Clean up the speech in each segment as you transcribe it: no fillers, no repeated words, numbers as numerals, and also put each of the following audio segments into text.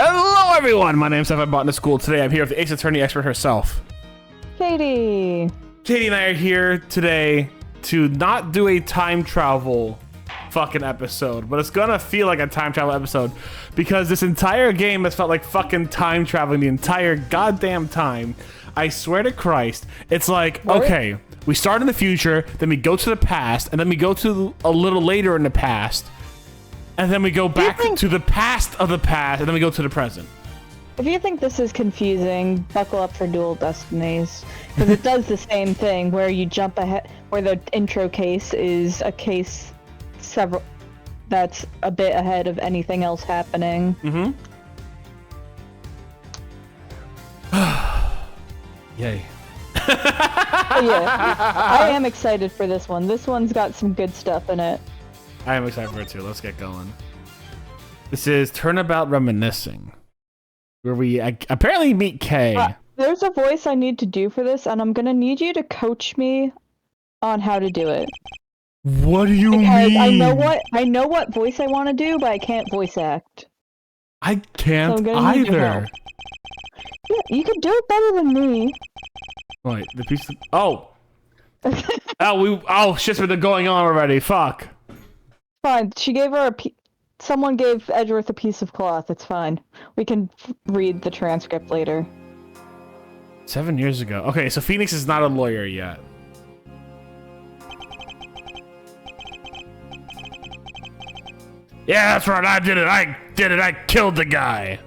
Hello, everyone. My name's Manfred, Botanist Cool. Today, I'm here with the Ace Attorney expert herself, Katie. Katie and I are here today to not do a time travel fucking episode, but it's gonna feel like a time travel episode because this entire game has felt like fucking time traveling the entire goddamn time. I swear to Christ, it's like, okay, we start in the future, then we go to the past, and then we go to a little later in the past. And then we go back to the past of the past, and then we go to the present. If you think this is confusing, buckle up for Dual Destinies. Because it does the same thing, where you jump ahead, where the intro case is a case that's a bit ahead of anything else happening. Mm-hmm. Yay. Yeah, I am excited for this one. This one's got some good stuff in it. I am excited for it too. Let's get going. This is Turnabout Reminiscing, where we apparently meet Kay. There's a voice I need to do for this, and I'm gonna need you to coach me on how to do it. What do you mean? I know what voice I want to do, but I can't voice act. I can't so either. Yeah, you can do it better than me. Wait, the piece of... Oh! Shit's been going on already. Fuck. Fine. She gave her someone gave Edgeworth a piece of cloth. It's fine. We can read the transcript later. 7 years ago. Okay, so Phoenix is not a lawyer yet. Yeah, that's right. I did it. I killed the guy.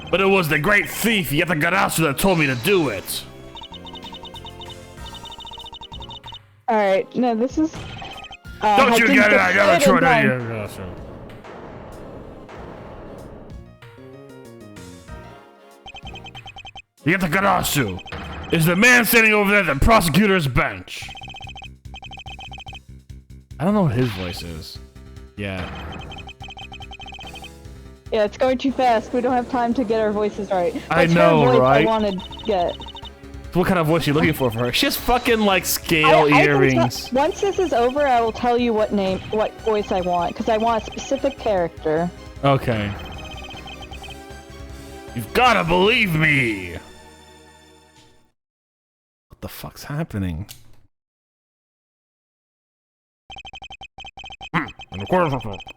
But it was the great thief Yatagarasu that told me to do it. Alright, no, this is... Don't you get it? I got a short idea. Yatagarasu is the man standing over there at the prosecutor's bench. I don't know what his voice is. Yeah. Yeah, it's going too fast. We don't have time to get our voices right. I know, her voice right? I want to get. What kind of voice are you looking for her? She has fucking like scale earrings. Once this is over, I will tell you what voice I want, because I want a specific character. Okay. You've gotta believe me. What the fuck's happening?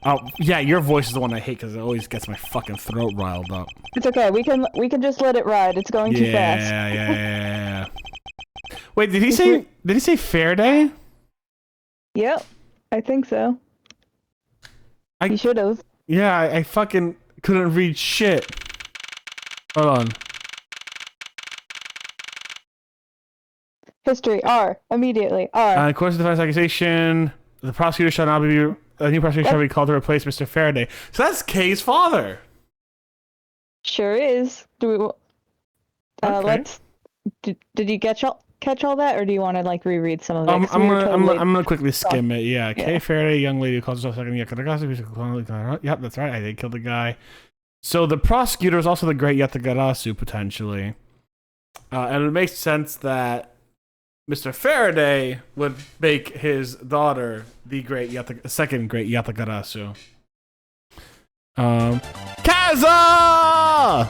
Oh, yeah, your voice is the one I hate because it always gets my fucking throat riled up. It's okay. We can just let it ride. It's going too fast. Yeah. Wait, did he say Fair Day? Yep, I think so. He should have. Yeah, I fucking couldn't read shit. Hold on. History R immediately R. Of course, the defense accusation. The prosecutor shall now be a new prosecutor shall be called to replace Mr. Faraday. So that's Kay's father. Sure is. Do we? Okay. Did you catch all that, or do you want to like reread some of it? I'm gonna quickly skim it. Yeah, Kay Faraday, young lady who calls herself second Yatagarasu. Yep, that's right. I did kill the guy. So the prosecutor is also the great Yatagarasu potentially, and it makes sense that Mr. Faraday would make his daughter the second great Yatagarasu. Kaza!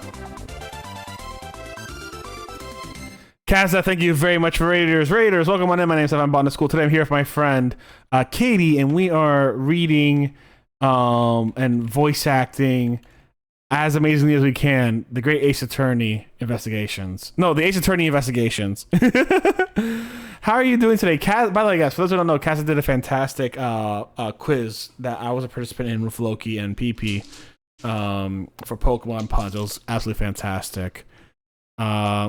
Kaza, thank you very much for Raiders. Welcome on in. My name's Evan Botanist Cool. Today I'm here with my friend Katie, and we are reading and voice acting as amazingly as we can the Great Ace Attorney Investigations. No, the Ace Attorney Investigations. How are you doing today? Kaz, by the way, guys, for those who don't know, Kaz did a fantastic quiz that I was a participant in with Loki and PP for Pokemon Puns. It was absolutely fantastic.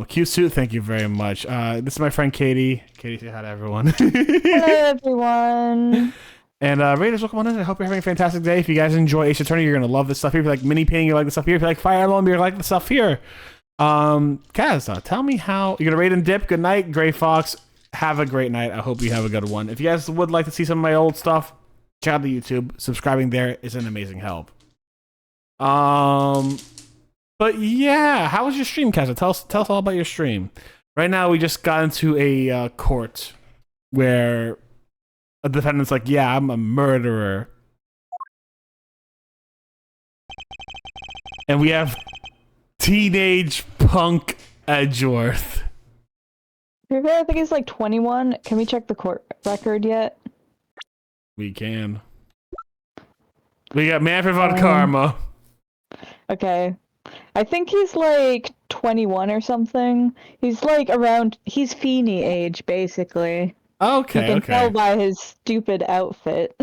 Cute suit, thank you very much. This is my friend Katie. Katie, say hi to everyone. Hello, everyone. And Raiders, welcome on in. I hope you're having a fantastic day. If you guys enjoy Ace Attorney, you're gonna love this stuff here. If you like mini painting, you like the stuff here. If you like Fire Emblem, you like the stuff here. Kaz, tell me how you're gonna raid and dip. Good night, Gray Fox. Have a great night. I hope you have a good one. If you guys would like to see some of my old stuff, check out the YouTube. Subscribing there is an amazing help. But yeah, how was your stream, Kaz? Tell us all about your stream. Right now, we just got into a court where a defendant's like, yeah, I'm a murderer. And we have teenage punk Edgeworth. I think he's like 21. Can we check the court record yet? We can. We got Manfred von Karma. Okay. I think he's like 21 or something. He's like around, he's Feeny age, basically. Okay, you can tell by his stupid outfit.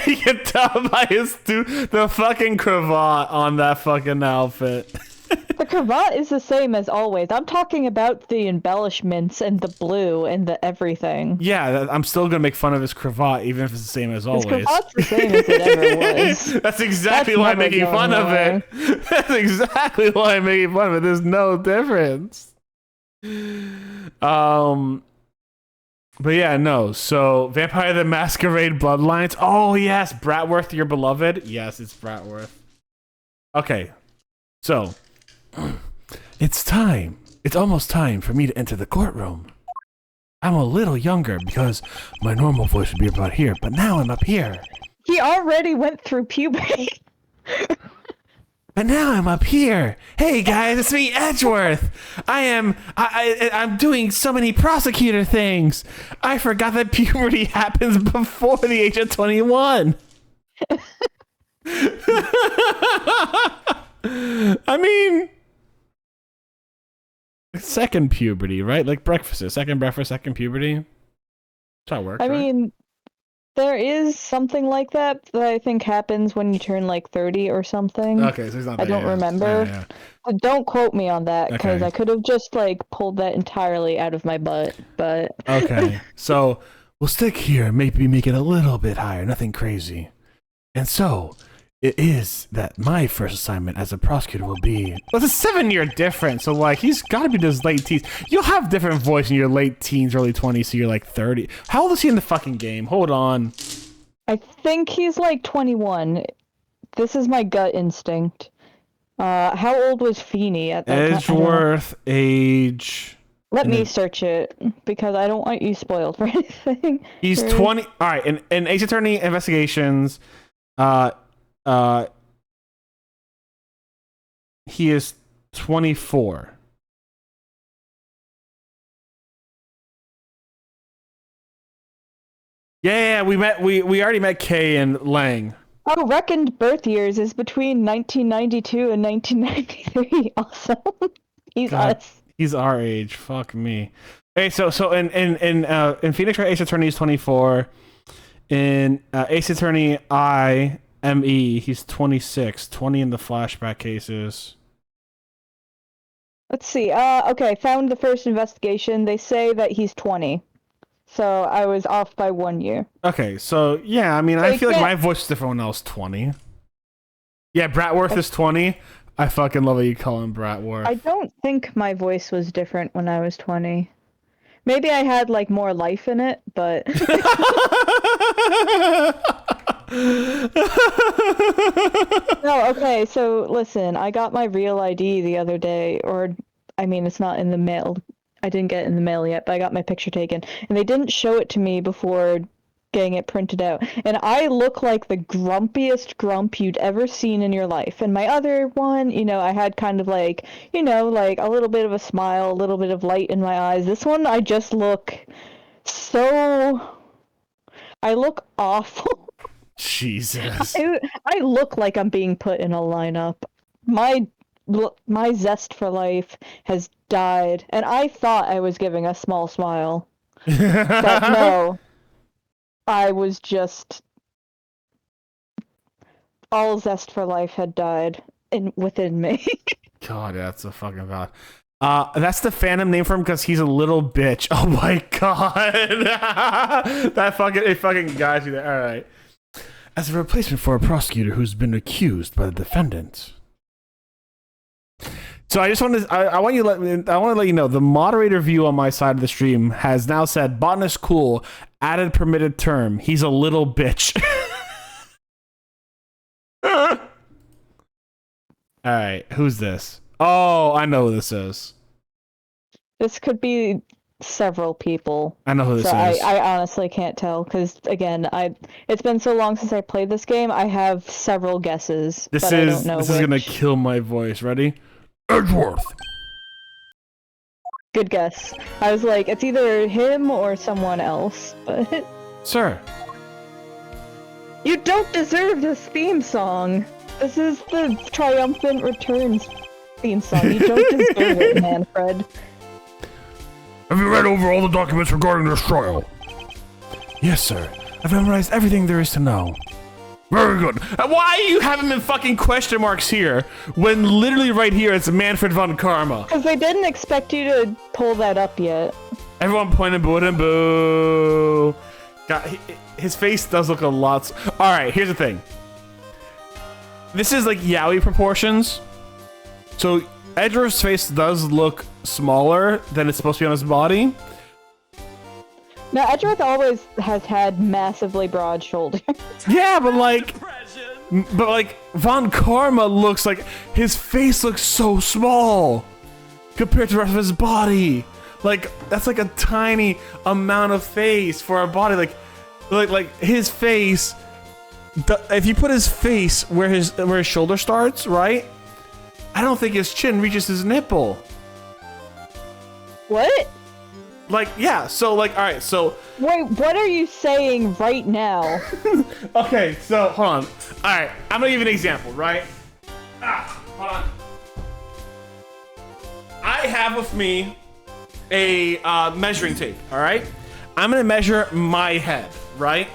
You can tell by the fucking cravat on that fucking outfit. The cravat is the same as always. I'm talking about the embellishments and the blue and the everything. Yeah, I'm still gonna make fun of his cravat, even if it's the same as always. His cravat's the same as it ever was. That's exactly why I'm making fun of it. That's exactly why I'm making fun of it. There's no difference. But yeah, no. So, Vampire the Masquerade Bloodlines. Oh, yes. Bratworth, your beloved. Yes, it's Bratworth. Okay. So, it's time. It's almost time for me to enter the courtroom. I'm a little younger because my normal voice would be about here, but now I'm up here. He already went through puberty. But now I'm up here. Hey guys, it's me, Edgeworth. I'm doing so many prosecutor things. I forgot that puberty happens before the age of 21. I mean, second puberty, right? Like breakfast, second breakfast, second puberty. That's how it works. I mean, there is something like that I think happens when you turn like 30 or something. Okay, so he's not. I don't remember. Yeah. Don't quote me on that because I could have just like pulled that entirely out of my butt. But okay, so we'll stick here, maybe make it a little bit higher, nothing crazy. And so it is that my first assignment as a prosecutor will be. Well, it's a 7-year difference, so like he's got to be in his late teens. You'll have different voice in your late teens, early 20s, so you're like 30. How old is he in the fucking game? Hold on. I think he's like 21. This is my gut instinct. How old was Feeny at that time? Edgeworth age. Let me search it because I don't want you spoiled for anything. He's 20. All right, in Ace Attorney Investigations, he is 24. Yeah, we already met Kay and Lang. Oh, reckoned birth years is between 1992 and 1993. Awesome. He's us. He's our age. Fuck me. Hey, so in Phoenix Wright Ace Attorney is 24. In Ace Attorney IME, he's 26. 20 in the flashback cases. Let's see. Okay, found the first investigation. They say that he's 20. So I was off by 1 year. Okay, so yeah, I mean, I feel like my voice is different when I was 20. Yeah, Bratworth is 20. I fucking love that you call him Bratworth. I don't think my voice was different when I was 20. Maybe I had like more life in it, but no, okay, so listen, I got my real ID the other day, or I mean, it's not in the mail. I didn't get it in the mail yet, but I got my picture taken, and they didn't show it to me before getting it printed out. And I look like the grumpiest grump you'd ever seen in your life. And my other one, you know, I had kind of like, you know, like a little bit of a smile, a little bit of light in my eyes. This one, I just look I look awful. Jesus. I look like I'm being put in a lineup. My zest for life has died, and I thought I was giving a small smile. But no. I was just... all zest for life had died within me. God, that's a fucking bad. That's the Phantom name for him because he's a little bitch. Oh my god. It fucking got you there. Alright. As a replacement for a prosecutor who's been accused by the defendant. So I just want to I want to let you know the moderator view on my side of the stream has now said Botanist Cool added permitted term. He's a little bitch. All right, who's this? Oh, I know who this is. This could be several people. I know who this So is. I honestly can't tell because again, it's been so long since I played this game. I have several guesses, but I don't know This which. is gonna kill my voice. Ready? Edgeworth. Good guess. I was like, it's either him or someone else, but Sir. you don't deserve this theme song. This is the Triumphant Returns theme song. You don't deserve it, Manfred. Have you read over all the documents regarding this trial? Yes, sir. I've memorized everything there is to know. Very good. Why are you having them in fucking question marks here when literally right here it's Manfred von Karma? Because they didn't expect you to pull that up yet. Everyone pointing boo and boo. God, his face does look a lot. All right, here's the thing. This is like yaoi proportions. So Edgeworth's face does look smaller than it's supposed to be on his body. Now, Edgeworth always has had massively broad shoulders. Yeah, but like Von Karma looks like his face looks so small compared to the rest of his body. Like that's like a tiny amount of face for our body. Like his face. If you put his face where his shoulder starts, right? I don't think his chin reaches his nipple. What? Like, yeah, so like, all right, so. Wait, what are you saying right now? Okay, so hold on. All right, I'm gonna give you an example, right? Hold on. I have with me a measuring tape, all right? I'm gonna measure my head, right?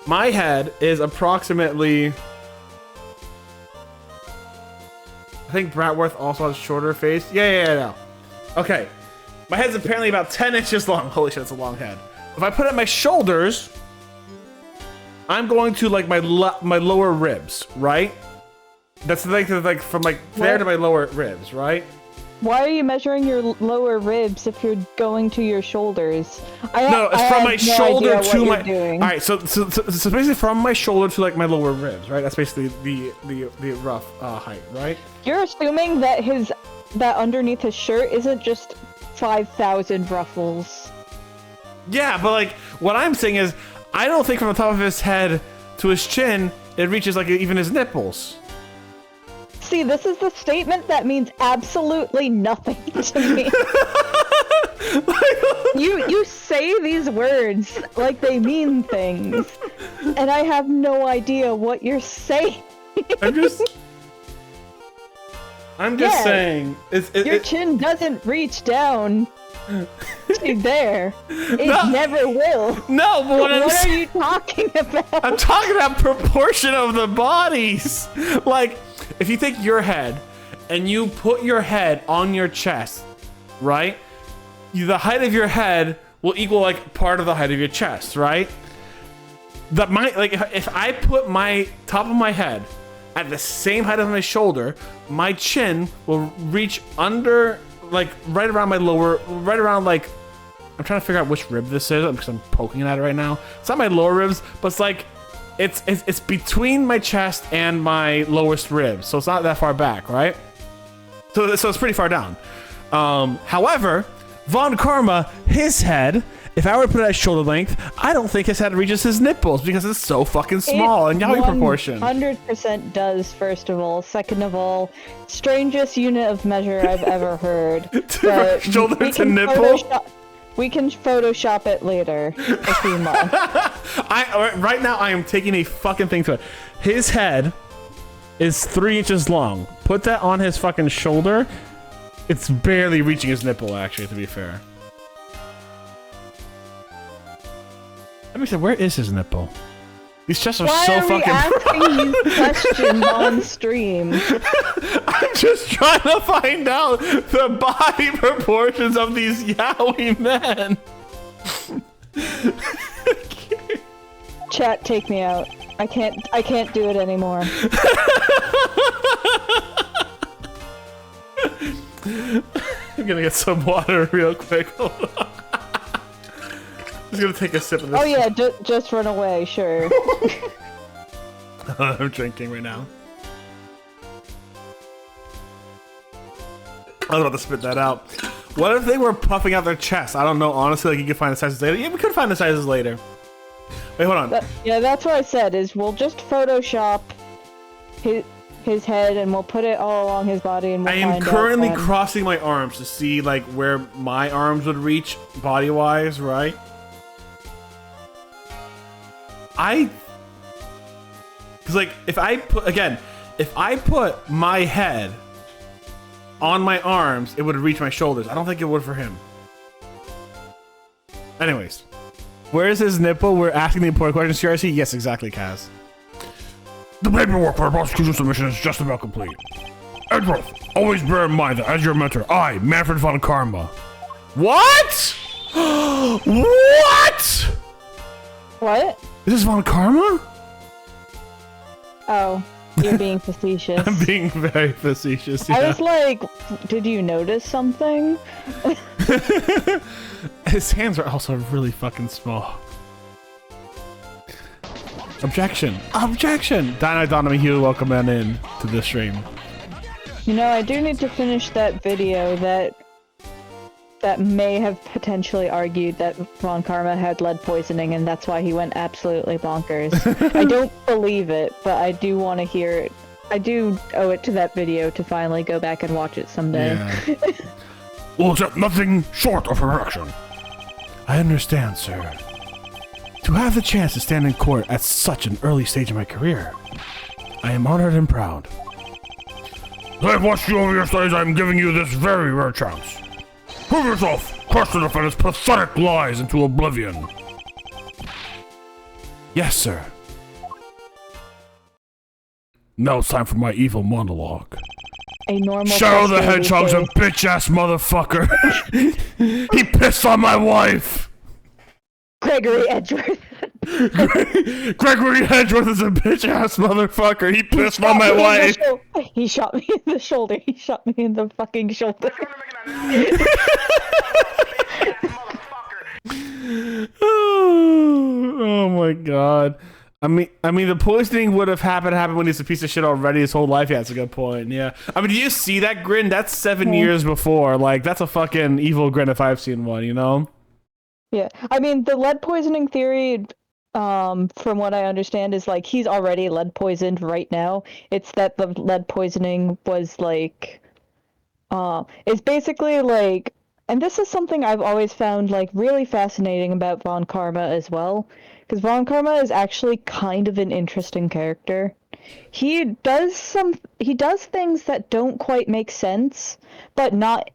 My head is approximately. I think Bratworth also has a shorter face. Yeah. Okay. My head's apparently about 10 inches long. Holy shit, that's a long head. If I put it at my shoulders, I'm going to like my lower ribs, right? That's like from like there to my lower ribs, right? Why are you measuring your lower ribs if you're going to your shoulders? No, it's from my shoulder to my. Doing. All right, so basically from my shoulder to like my lower ribs, right? That's basically the rough height, right? You're assuming that that underneath his shirt isn't just 5,000 ruffles. Yeah, but like what I'm saying is, I don't think from the top of his head to his chin it reaches like even his nipples. See, this is the statement that means absolutely nothing to me. You say these words like they mean things, and I have no idea what you're saying. I'm just saying. Your chin doesn't reach down to there. It never will. No, but what are you talking about? I'm talking about proportion of the bodies. Like, if you take your head and you put your head on your chest, right? The height of your head will equal like part of the height of your chest, right? If I put my top of my head at the same height as my shoulder, my chin will reach under, like right around my lower, right around like, I'm trying to figure out which rib this is because I'm poking at it right now. It's not my lower ribs, but it's like, it's between my chest and my lowest ribs, so it's not that far back, right? So it's pretty far down. However, Von Karma, his head, if I were to put it at shoulder length, I don't think his head reaches his nipples because it's so fucking small in yaoi proportion. 100% does, first of all. Second of all, strangest unit of measure I've ever heard. Shoulder to nipple? We can Photoshop it later if you want. Right now, I am taking a fucking thing to it. His head is 3 inches long. Put that on his fucking shoulder. It's barely reaching his nipple, actually, to be fair. Let me say, where is his nipple? These chests are so fucking. Why are we asking these questions on stream? I'm just trying to find out the body proportions of these yaoi men. Chat, take me out. I can't do it anymore. I'm gonna get some water real quick. Hold on. I'm just gonna take a sip of this. Oh yeah, just run away, sure. I'm drinking right now. I was about to spit that out. What if they were puffing out their chest? I don't know. Honestly, like you could find the sizes later. Yeah, we could find the sizes later. Wait, hold on. Yeah, that's what I said. Is we'll just Photoshop his head and we'll put it all along his body and we'll I am find currently out crossing my arms to see like where my arms would reach body wise, right? Because like if I put my head on my arms, it would reach my shoulders. I don't think it would for him. Anyways, where's his nipple? We're asking the important question. CRC? Yes, exactly, Kaz. The paperwork for a prosecution submission is just about complete. Edworth, always bear in mind that as your mentor, I, Manfred von Karma. What? What? What? Is this von Karma? Oh, you're being facetious. I'm being very facetious. Yeah. I was like, did you notice something? His hands are also really fucking small. Objection! Objection! Dino Hugh, welcome on in to the stream. You know, I do need to finish that video that may have potentially argued that Von Karma had lead poisoning and that's why he went absolutely bonkers. I don't believe it, but I do want to hear it. I do owe it to that video to finally go back and watch it someday. Yeah. We'll accept nothing short of correction. I understand, sir. To have the chance to stand in court at such an early stage of my career, I am honored and proud. I've watched you over your studies. I'm giving you this very rare chance. Prove yourself. Crush the defendant's pathetic lies into oblivion. Yes, sir. Now it's time for my evil monologue. A normal Shadow the festivities Hedgehog's a day. bitch-ass motherfucker. He pissed on my wife. Gregory Edgeworth. Gregory Hedgeworth is a bitch-ass motherfucker. He pissed on my wife. He shot me in the shoulder. He shot me in the fucking shoulder. Oh my god. I mean, the poisoning would have happened when he's a piece of shit already his whole life. Yeah, that's a good point. Yeah. I mean, do you see that grin? That's 7 years before. Like, that's a fucking evil grin if I've seen one, you know? Yeah. I mean, the lead poisoning theory, from what I understand, is like he's already lead poisoned right now. It's that the lead poisoning was like, it's basically like, and this is something I've always found like really fascinating about Von Karma as well. Because Von Karma is actually kind of an interesting character. He does things that don't quite make sense, but not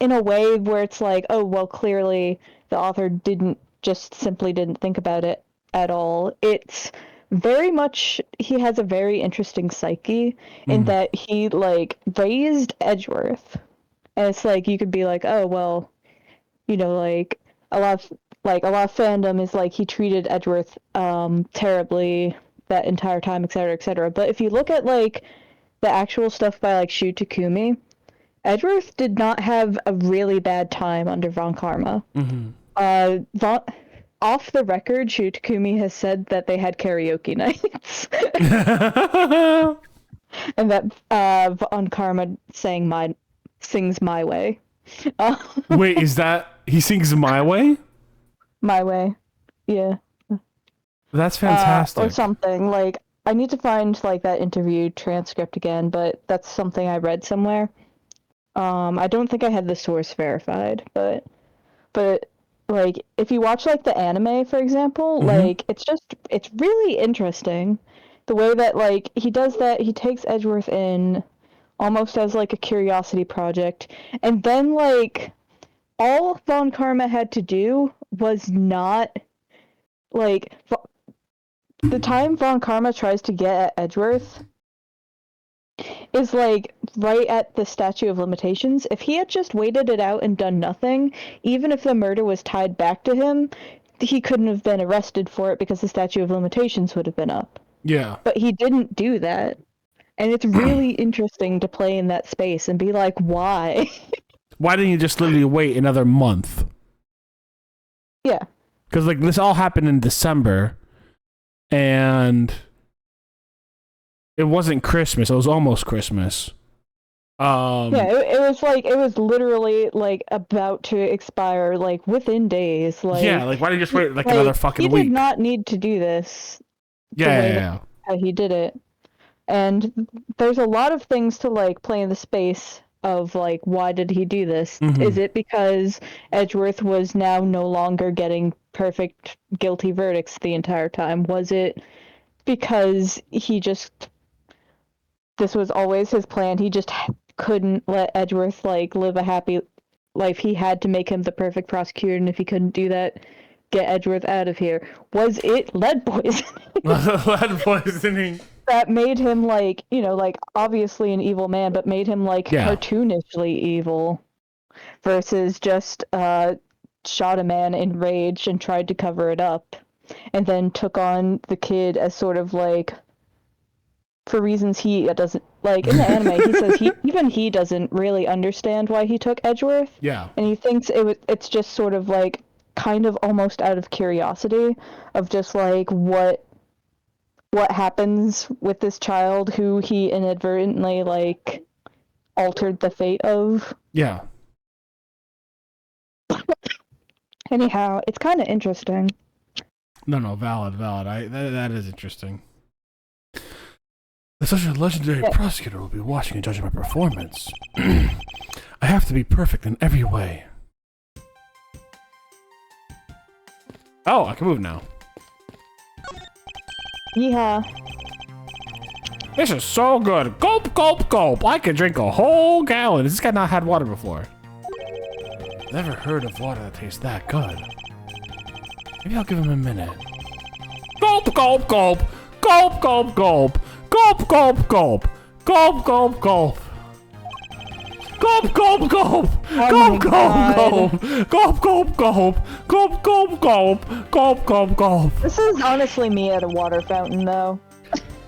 in a way where it's like, oh, well, clearly the author simply didn't think about it at all. It's very much, he has a very interesting psyche in that he, like, raised Edgeworth. And it's like, you could be like, oh, well, you know, like, a lot of fandom is like he treated Edgeworth terribly that entire time, etc., etc. But if you look at like the actual stuff by like Shu Takumi, Edgeworth did not have a really bad time under Von Karma. Off the record, Shu Takumi has said that they had karaoke nights, and that Von Karma sings My Way. Wait, is that he sings My Way? My Way, yeah. That's fantastic. Or something. Like, I need to find like that interview transcript again, but that's something I read somewhere. I don't think I had the source verified, but like if you watch like the anime, for example, like it's really interesting the way that like he does that. He takes Edgeworth in almost as like a curiosity project, and then like all Von Karma had to do was not, like, the time Von Karma tries to get at Edgeworth is, like, right at the statute of limitations. If he had just waited it out and done nothing, even if the murder was tied back to him, he couldn't have been arrested for it because the statute of limitations would have been up. Yeah. But he didn't do that. And it's really interesting to play in that space and be like, why? Why didn't you just literally wait another month? Yeah. Because, like, this all happened in December, and it wasn't Christmas. It was almost Christmas. Yeah, it was literally like about to expire like within days. Like yeah, like why did you just wait like another fucking he week? did not need to do this Yeah, way yeah. that he did it. And there's a lot of things to like play in the space of like why did he do this? Is it because Edgeworth was now no longer getting perfect guilty verdicts the entire time? Was it because this was always his plan? He just couldn't let Edgeworth like live a happy life. He had to make him the perfect prosecutor, and if he couldn't do that, get Edgeworth out of here. Was it lead poisoning? Lead poisoning. That made him like, like obviously an evil man, but made him like cartoonishly evil versus just shot a man in rage and tried to cover it up and then took on the kid as sort of like for reasons he doesn't like in the anime. He says he doesn't really understand why he took Edgeworth. Yeah. And he thinks it's just sort of like kind of almost out of curiosity of just like what happens with this child who he inadvertently like altered the fate of. Yeah. Anyhow, it's kind of interesting. No, valid. That is interesting. Such a legendary prosecutor will be watching and judging my performance. I have to be perfect in every way. Oh, I can move now. Yeah. This is so good. Gulp, gulp, gulp. I could drink a whole gallon. This guy not had water before? Never heard of water that tastes that good. Maybe I'll give him a minute. Gulp, gulp, gulp. Gulp, gulp, gulp. Gulp, gulp, gulp. Gulp, gulp, gulp. Gulp, gulp, gulp. Gulp, gulp, gulp. Gulp, gulp, gulp. Gulp, gulp, gulp. Gulp, gulp, gulp. This is honestly me at a water fountain, though.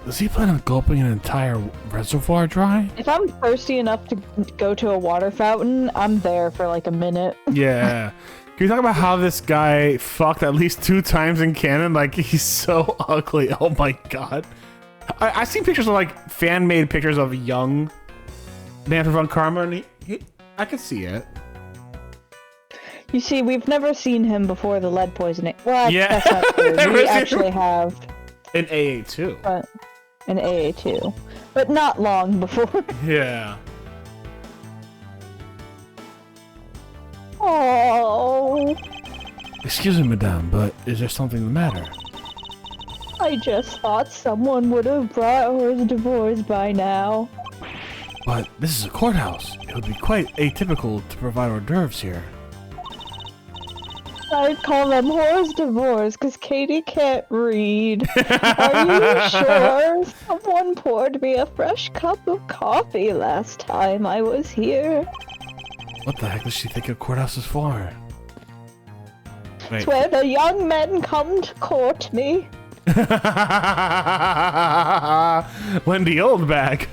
Does he plan on gulping an entire reservoir dry? If I'm thirsty enough to go to a water fountain, I'm there for like a minute. Yeah. Can you talk about how this guy fucked at least 2 times in canon? Like, he's so ugly. Oh my god. I've seen pictures of, like, fan-made pictures of young Manfred von Karma, and I can see it. You see, we've never seen him before the lead poisoning. Well, Yeah. that's not true. We actually have. In AA2. But in AA2. But not long before. Yeah. Oh. Excuse me, madame, but is there something the matter? I just thought someone would have brought hors d'oeuvres by now. But this is a courthouse. It would be quite atypical to provide hors d'oeuvres here. I'd call them hors d'oeuvres because Katie can't read. Are you sure? Someone poured me a fresh cup of coffee last time I was here. What the heck does she think a courthouse is for? Wait. It's where the young men come to court me. Wendy Oldbag.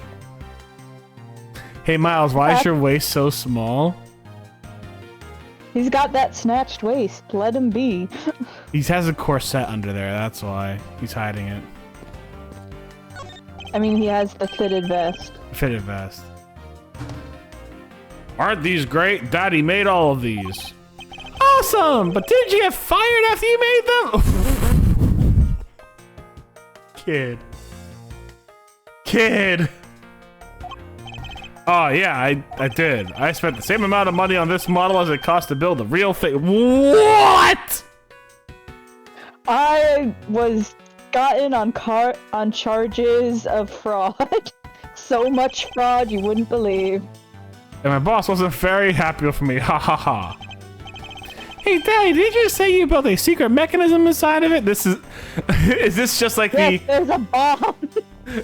Hey Miles, why is your waist so small? He's got that snatched waist. Let him be. He has a corset under there, that's why. He's hiding it. I mean, he has the fitted vest. Fitted vest. Aren't these great? Daddy made all of these. Awesome! But didn't you get fired after you made them? Kid. Oh yeah, I did. I spent the same amount of money on this model as it cost to build the real thing. What? I was gotten on charges of fraud. So much fraud you wouldn't believe. And my boss wasn't very happy with me. Ha ha ha. Hey Daddy, did you say you built a secret mechanism inside of it? This is is this just like yes, there's a bomb.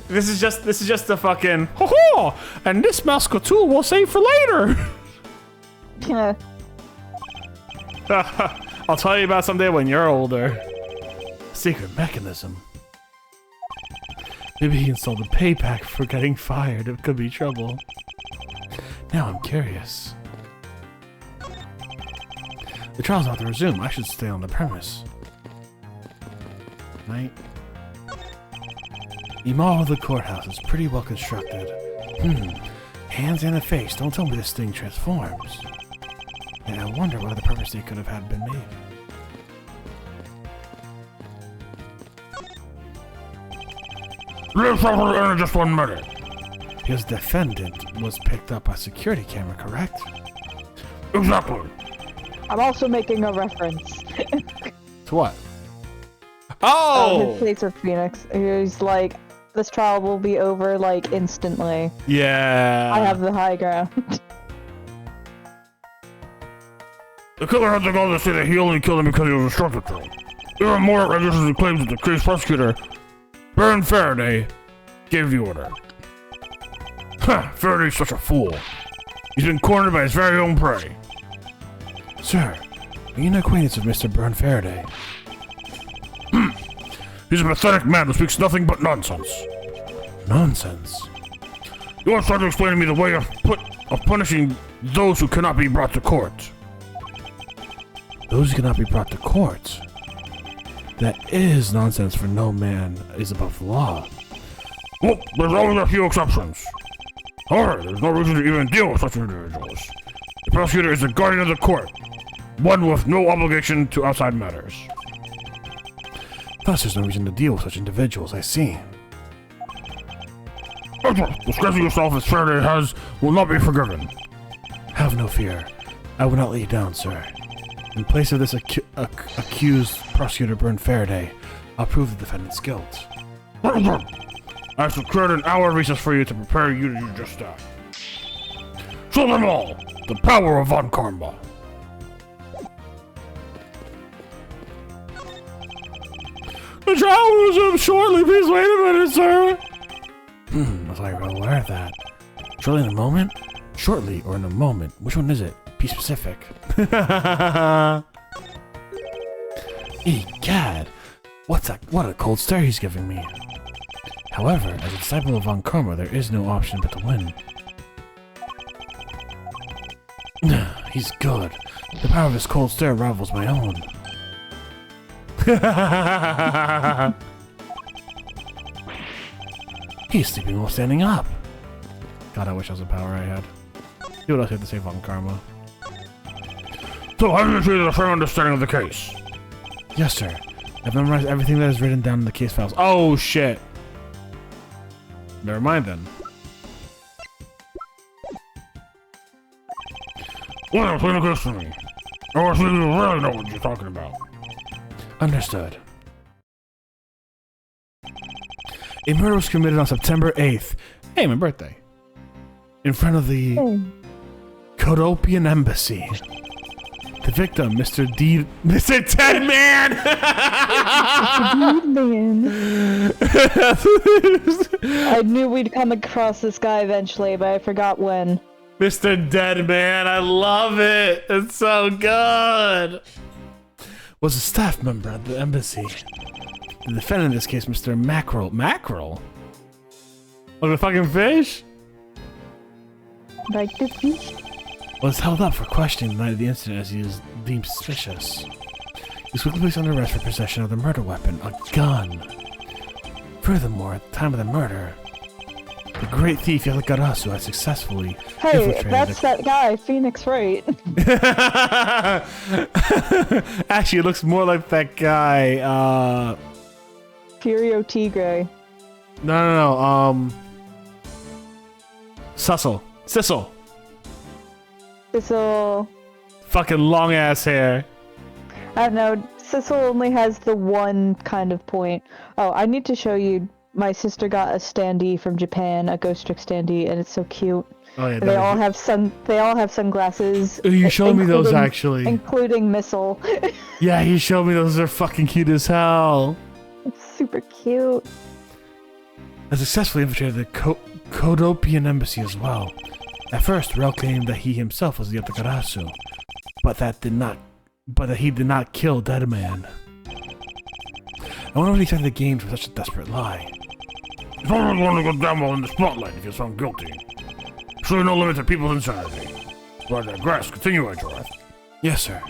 This is just the fucking ho-ho! And this mouse tool we'll save for later. Yeah. I'll tell you about someday when you're older. Secret mechanism. Maybe he installed a payback for getting fired. It could be trouble. Now I'm curious. The trial's about to resume. I should stay on the premise. Night. The mall of the courthouse is pretty well constructed. Hands and a face. Don't tell me this thing transforms. And I wonder what other purpose they could have had been made. Live in just 1 minute. Because defendant was picked up by security camera, correct? Exactly. I'm also making a reference. To what? Oh! His face with Phoenix. He's like, this trial will be over, like, instantly. Yeah. I have the high ground. The killer had the gall to say that he only killed him because he was instructed to. Even more outrageous is the claims that the case prosecutor, Baron Faraday, gave the order. Huh, Faraday's such a fool. He's been cornered by his very own prey. Sir, are you an acquaintance of Mr. Byrne Faraday? He's a pathetic man who speaks nothing but nonsense. Nonsense? You once tried to explain to me the way of punishing those who cannot be brought to court. Those who cannot be brought to court? That is nonsense, for no man is above the law. Well, there's always a few exceptions. However, there's no reason to even deal with such individuals. The prosecutor is the guardian of the court, one with no obligation to outside matters. Thus, there's no reason to deal with such individuals, I see. Disgracing yourself as Faraday has will not be forgiven. Have no fear. I will not let you down, sir. In place of this accused prosecutor Byrne Faraday, I'll prove the defendant's guilt. I secured an hour recess for you to prepare you to do just that. Show them all the power of Von Karma. The trial will resume shortly. Please wait a minute, sir. I thought you were aware of that. Shortly in a moment? Shortly or in a moment? Which one is it? Be specific. Egad! What a cold stare he's giving me. However, as a disciple of Von Karma, there is no option but to win. He's good. The power of his cold stare rivals my own. He's sleeping while standing up. God, I wish I was a power I had. See what else you have to say, Von Karma. So, how do you treat a fair understanding of the case? Yes, sir. I've memorized everything that is written down in the case files. Oh, shit. Never mind, then. Well, explain the case to me. I want to see if you really know what you're talking about. Understood. A murder was committed on September 8th. Hey, my birthday. In front of the Codopian Embassy. The victim, Mr. Dead Man! I knew we'd come across this guy eventually, but I forgot when. Mr. Dead Man, I love it! It's so good! Was a staff member at the embassy. The defendant in this case, Mr. Mackerel. Mackerel? Like a fucking fish? Like the fish? Was held up for questioning the night of the incident as he is deemed suspicious. He was quickly placed under arrest for possession of the murder weapon, a gun. Furthermore, at the time of the murder, the great thief Yalikarasu had successfully infiltrated that guy, Phoenix Wright. Actually, it looks more like that guy, Furio Tigre. No. Sissel. Sissel. Fucking long ass hair. I don't know. Sissel only has the one kind of point. Oh, I need to show you. My sister got a standee from Japan, a Ghost Trick standee, and it's so cute. Oh yeah. They all have sunglasses. You showed me those actually, including Missile. Yeah, you showed me those. Are fucking cute as hell. It's super cute. I successfully infiltrated the Codopian Embassy as well. At first, Rel claimed that he himself was the Yatakarasu, but that he did not kill Dead Man. I wonder what he tried to gain from such a desperate lie. It's always going to go down well in the spotlight if you're found guilty. Surely no limit to people's insanity. But I digress. Continue, Edgeworth. Yes, sir.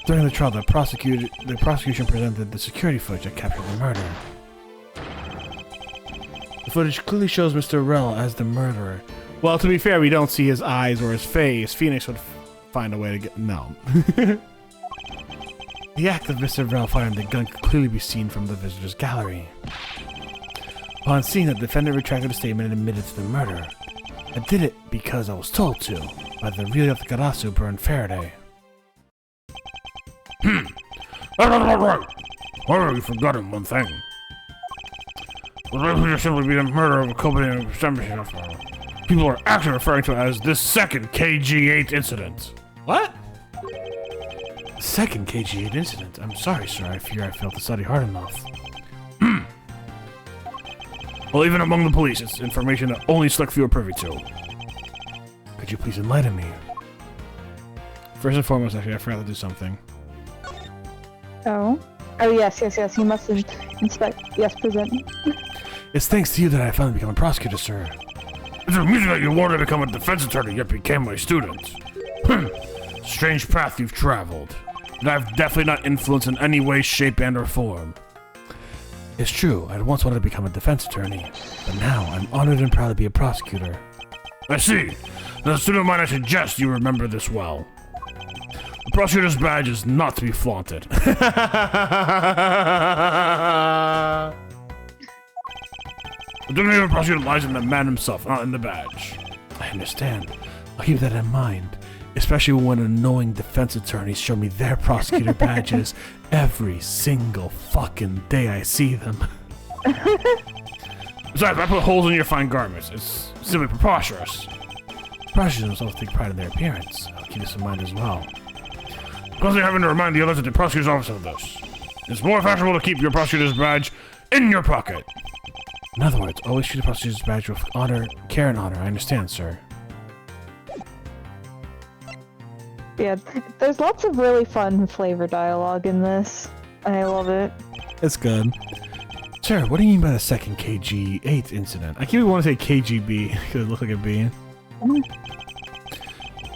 During the trial, the prosecution presented the security footage that captured the murder. The footage clearly shows Mr. Rel as the murderer, Well, to be fair, we don't see his eyes or his face. Phoenix would find a way to get... No. The act of Mr. Rel firing the gun could clearly be seen from the visitor's gallery. Upon seeing that the defendant retracted the statement and admitted to the murder. I did it because I was told to, by the real Yatakarasu burned Faraday. Right. However, you've forgotten one thing. It would likely to simply be the murder of a company establishment. People are actually referring to it as the second KG-8 incident. What? Second KG-8 incident? I'm sorry, sir. I fear I failed to study hard enough. Well, even among the police, it's information that only select few are privy to. Could you please enlighten me? First and foremost, actually, I forgot to do something. Oh. Oh, yes. You must inspect. Yes, present. It's thanks to you that I finally become a prosecutor, sir. It's amusing that you wanted to become a defense attorney, yet became my student. Strange path you've traveled. And I've definitely not influenced in any way, shape, and or form. It's true, I once wanted to become a defense attorney, but now I'm honored and proud to be a prosecutor. I see. As a student of mine, I suggest you remember this well. The prosecutor's badge is not to be flaunted. The dignity of a prosecutor lies in the man himself, not in the badge. I understand. I'll keep that in mind, especially when annoying defense attorneys show me their prosecutor badges every single fucking day I see them. Besides, I put holes in your fine garments. It's simply preposterous. Prosecutors also take pride in their appearance. I'll keep this in mind as well. Constantly having to remind the others at the prosecutor's office of this. It's more fashionable to keep your prosecutor's badge in your pocket. In other words, always treat a prosecutor's badge with honor, care, and honor. I understand, sir. Yeah, there's lots of really fun flavor dialogue in this. I love it. It's good. Sir, what do you mean by the second KG-8 incident? I keep wanting to say KGB because it looks like a B.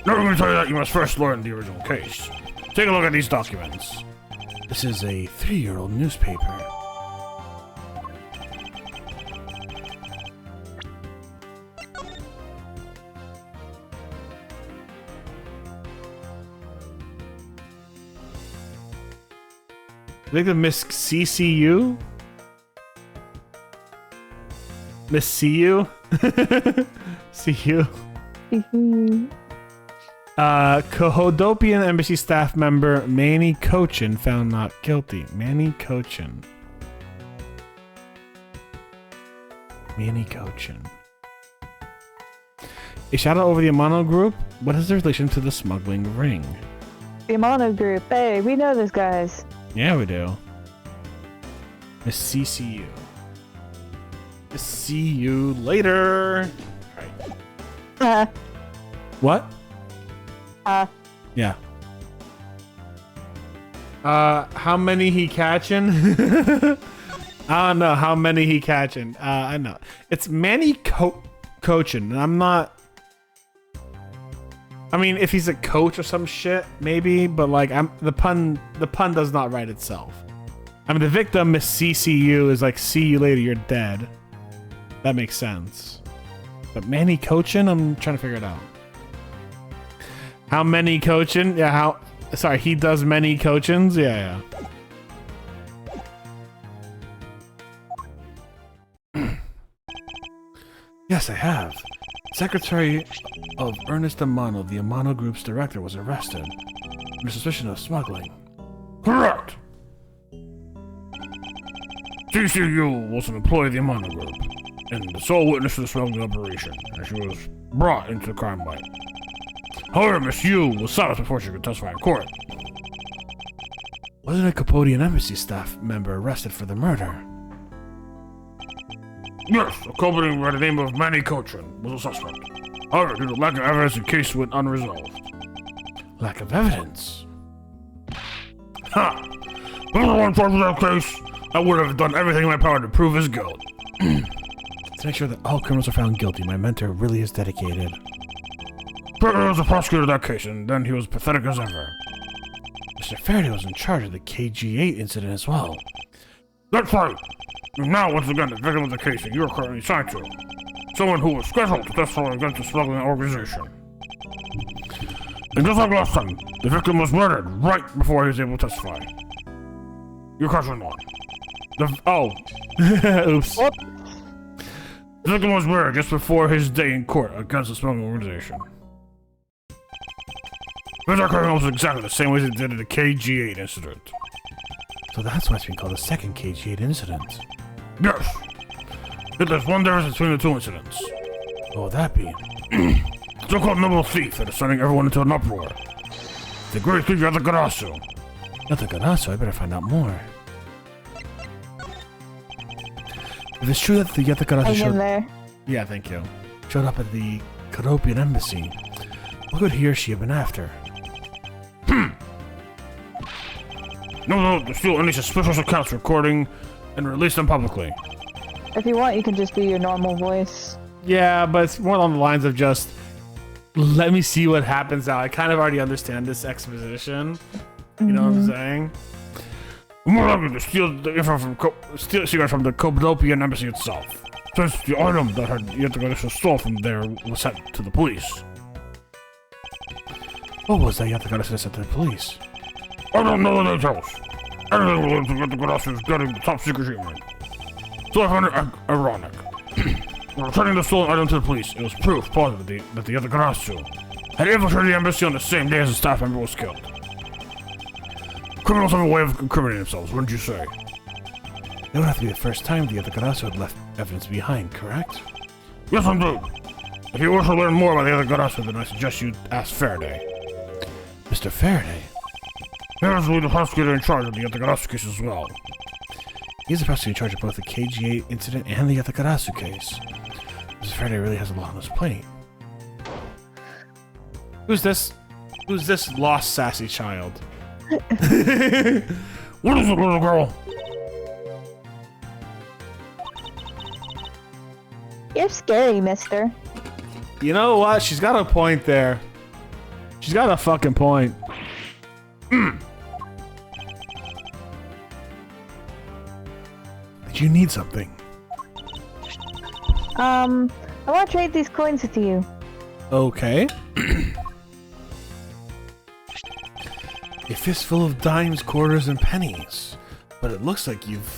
Never going to tell you that. You must first learn the original case. Take a look at these documents. This is a 3-year-old newspaper. I think the Miss CCU? Miss CU? CU? Cahodopian embassy staff member Manny Cochin found not guilty. Manny Cochin. Manny Cochin. A shout out over the Amano group? What is the relation to the smuggling ring? The Amano group. Hey, we know those guys. Yeah, we do. Miss CCU. See you later. Alright. What? Yeah. How many he catching? I don't know how many he catching. I know. It's Manny Cochin, and I'm not... I mean, if he's a coach or some shit, maybe, but like, the pun does not write itself. I mean, the victim, Miss CCU, is like, see you later, you're dead. That makes sense. But Manny Cochin, I'm trying to figure it out. How many Cochin? Yeah, how... Sorry, he does many Cochins? Yeah, yeah. Yes, I have. Secretary of Ernest Amano, the Amano Group's director, was arrested under suspicion of smuggling. Correct! CCU was an employee of the Amano Group, and the sole witness to the smuggling operation, and she was brought into the crime fight. However, Miss Yu was silenced before she could testify in court. Wasn't a Capodian embassy staff member arrested for the murder? Yes, a company by the name of Manny Cochin was a suspect. However, due to lack of evidence, the case went unresolved. Lack of evidence? Ha! If I were in charge of that case, I would have done everything in my power to prove his guilt. To make sure that all criminals are found guilty, my mentor really is dedicated. Faraday was the prosecutor of that case, and then he was pathetic as ever. Mr. Faraday was in charge of the KG-8 incident as well. That's right. And now, once again, the victim of the case that you are currently assigned to. someone who was scheduled to testify against the smuggling organization. And just like last time, the victim was murdered right before he was able to testify. Your question on. Oops. What? The victim was murdered just before his day in court against the smuggling organization. His occurring was exactly the same way as it did in the KG8 incident. So that's why it's been called the second KG8 incident. Yes. But there's one difference between the two incidents. What would that be? So-called noble thief that is sending everyone into an uproar. The great thief Yatagarasu. Yatagarasu, I better find out more. If it's true that the Yatagarasu Hang in showed... there. Yeah, thank you. Showed up at the Karopian embassy, what could he or she have been after? No, to steal any suspicious accounts recording and release them publicly. If you want, you can just do your normal voice. Yeah, but it's more along the lines of just, let me see what happens now. I kind of already understand this exposition. You know what I'm saying? More likely to steal the info from steal secrets from the Karopian embassy itself, since the item that had Yatagarasu stole from there was sent to the police. What was that Yatagarasu sent to the police? I don't know the details. Anything related to Yatagarasu is getting the top secret treatment. So I find it ironic. Returning the stolen item to the police, it was proof positive that the Yatagarasu had infiltrated the embassy on the same day as a staff member was killed. Criminals have a way of incriminating themselves, wouldn't you say? That would have to be the first time the Yatagarasu had left evidence behind, correct? Yes, indeed. If you wish to learn more about the Yatagarasu, then I suggest you ask Faraday. Mr. Faraday? He is the prosecutor in charge of the Yatagarasu case as well. He's the prosecutor in charge of both the KG8 incident and the Yatagarasu case. Mr. Faraday really has a lot on his plate. Who's this? Who's this lost sassy child? What is it, little girl? You're scary, mister. You know what? She's got a point there. She's got a fucking point. You need something. I want to trade these coins with you. Okay. A fistful of dimes, quarters, and pennies. But it looks like you've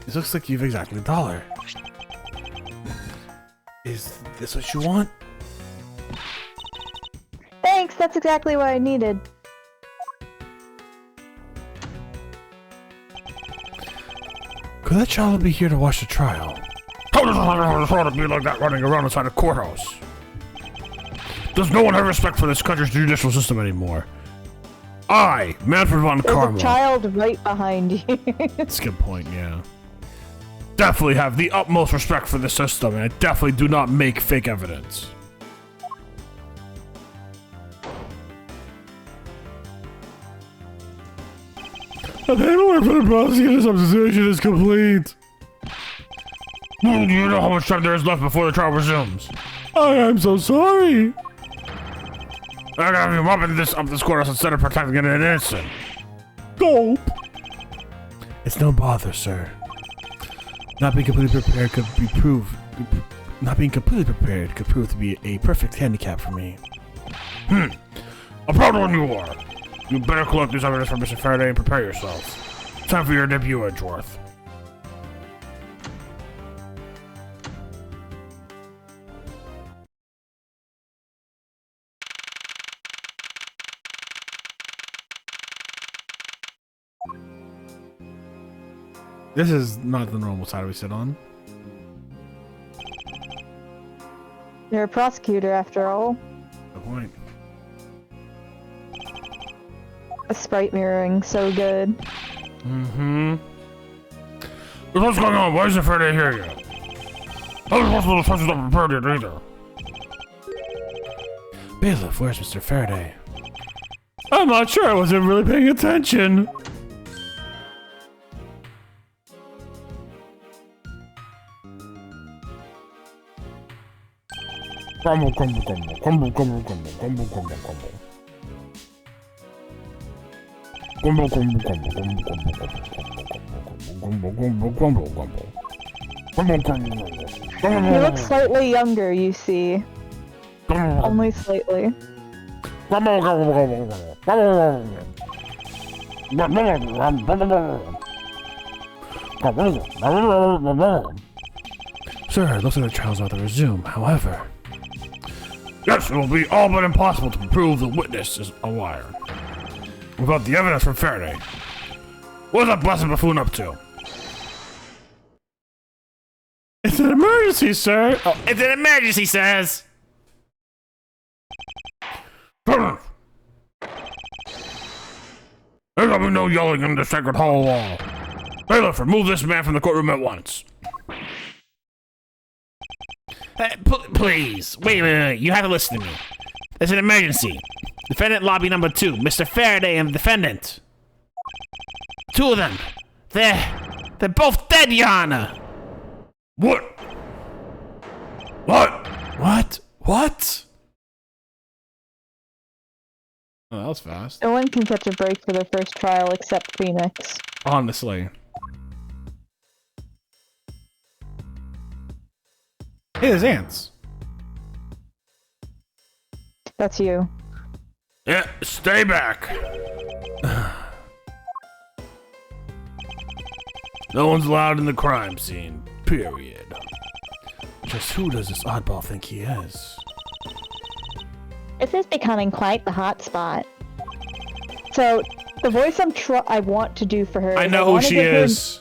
exactly $1. Is this what you want? Thanks, that's exactly what I needed. Could that child be here to watch the trial? How does a child be like that running around inside a courthouse? Does no one have respect for this country's judicial system anymore? I, Manfred von There's Karma. a child right behind you. That's a good point, yeah. Definitely have the utmost respect for the system, and I definitely do not make fake evidence. The paperwork for the prosecutor's observation is complete. Do you know how much time there is left before the trial resumes? I am so sorry. I gotta be mopping this up this courthouse instead of protecting an innocent. Gulp. It's no bother, sir. Not being completely prepared could prove to be a perfect handicap for me. A proud one you are. You better collect this evidence from Mr. Faraday and prepare yourself. Time for your debut, Edgeworth. This is not the normal side we sit on. You're a prosecutor, after all. Good point. A sprite mirroring, so good. Mm-hmm. What's going on? Why isn't Faraday here yet? How is possible the touches not prepared yet either? Bailiff, where's Mr. Faraday? I'm not sure. I wasn't really paying attention. Crumble, crumble, crumble, crumble, crumble, crumble, crumble, crumble, crumble. Crumble, crumble, crumble, crumble, crumble, crumble, crumble, crumble, crumble, crumble, crumble. He looks slightly younger, you see. Only slightly. Sir, it looks like the trial's about to resume. However, Yes, it will be all but impossible to prove the witness is a liar. Without the evidence from Faraday. What's that blessed buffoon up to? it's an emergency, sir. Oh, it's an emergency, sirs. There's gonna be no yelling in the sacred hall wall. Bailiff, remove this man from the courtroom at once. Please, wait. You have to listen to me. There's an emergency. Defendant lobby number 2, Mr. Faraday and defendant. 2 of them. They're both dead, Your Honor. What? What? Oh, that was fast. No one can catch a break for their first trial except Phoenix. Honestly. Hey, there's ants. That's you. Yeah, stay back. No one's allowed in the crime scene, period. Just who does this oddball think he is? This is becoming quite the hot spot. So, the voice I want to do for her. I is know who wanna she give her- is.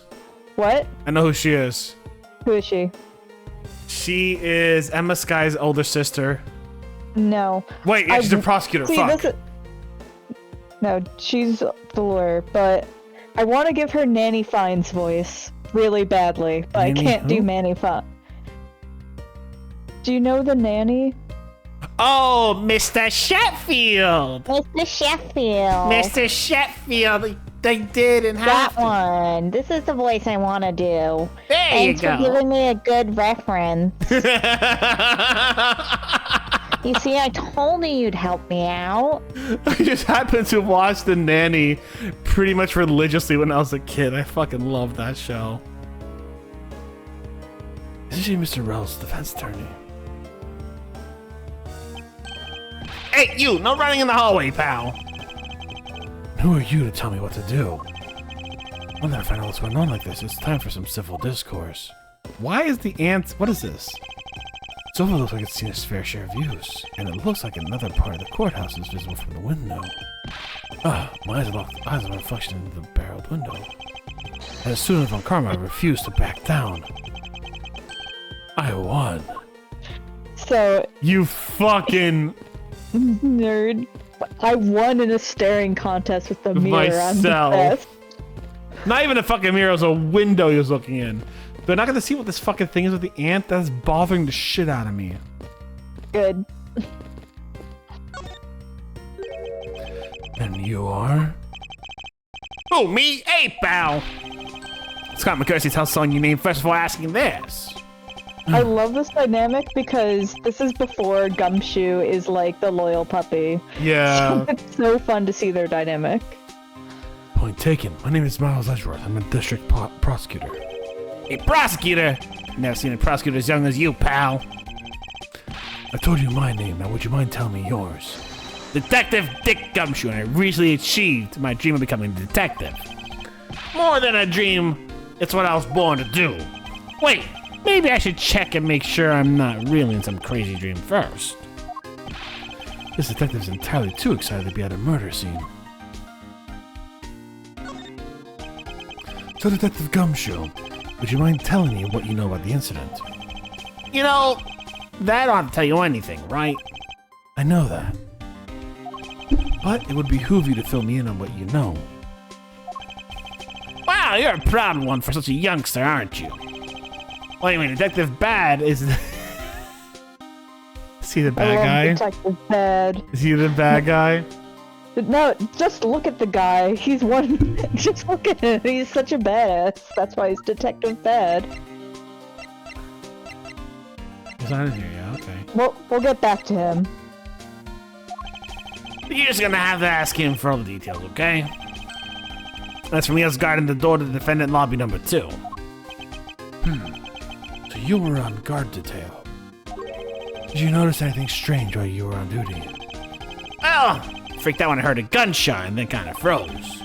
What? I know who she is. Who is she? She is Emma Sky's older sister. No. Wait, yeah, she's a prosecutor. See, Fuck. No, she's the lawyer, but I want to give her Nanny Fine's voice really badly, but Nanny I can't do who? Nanny Fine. Do you know the nanny? Oh, Mr. Sheffield. Mr. Sheffield. Mr. Sheffield. They did and That have to. one. This is the voice I want to do. There Thanks you for go. giving me a good reference. You see, I told you you'd help me out. I just happened to watch The Nanny pretty much religiously when I was a kid. I fucking love that show. Isn't she Mr. Rell's defense attorney? Hey, you, no running in the hallway, pal. Who are you to tell me what to do? When I find out what's going on like this, it's time for some civil discourse. Why is the ant... What is this? Sofa looks like it's seen its fair share of use, and it looks like another part of the courthouse is visible from the window. My eyes are locked. Eyes are reflection into the barreled window. As soon as von Karma refused to back down, I won. So, You fucking... nerd. I won in a staring contest with the mirror. I'm the Myself. best. Not even a fucking mirror, it was a window he was looking in. They're not gonna see what this fucking thing is with the ant. That's bothering the shit out of me. Good. And you are? Who, me? Hey, pal. Scott McCursy's house song you named first before asking this. I love this dynamic because this is before Gumshoe is like the loyal puppy. Yeah. It's so fun to see their dynamic. Point taken. My name is Miles Edgeworth. I'm a district prosecutor. A prosecutor? Never seen a prosecutor as young as you, pal. I told you my name. Now would you mind telling me yours? Detective Dick Gumshoe, and I recently achieved my dream of becoming a detective. More than a dream, it's what I was born to do. Wait, maybe I should check and make sure I'm not really in some crazy dream first. This detective's entirely too excited to be at a murder scene. So, Detective Gumshoe, would you mind telling me what you know about the incident? You know, that ought to tell you anything, right? I know that. But it would behoove you to fill me in on what you know. Wow, you're a proud one for such a youngster, aren't you? Wait a minute, Detective Bad is... Is he the I bad love guy? Detective Bad. Is he the bad guy? No, just look at the guy. He's one. Just look at him. He's such a badass. That's why he's Detective Bad. He's not in here, yeah, okay. We'll get back to him. You're just gonna have to ask him for all the details, okay? That's for me as guarding the door to the defendant lobby number 2. you were on guard detail. Did you notice anything strange while you were on duty? Oh, freaked out when I heard a gunshot and then kind of froze.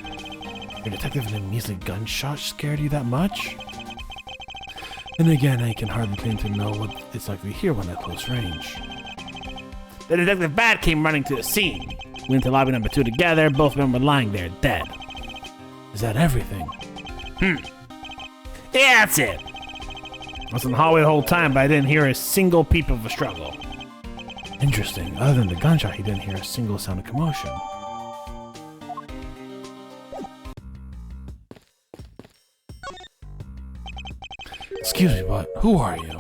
Your detective and a measly gunshot scared you that much? And again, I can hardly claim to know what it's like to hear one at close range. The detective bat came running to the scene. We went to lobby number 2 together. Both of them were lying there dead. Is that everything? Yeah, that's it. I was in the hallway the whole time, but I didn't hear a single peep of a struggle. Interesting. Other than the gunshot, he didn't hear a single sound of commotion. Excuse me, but who are you?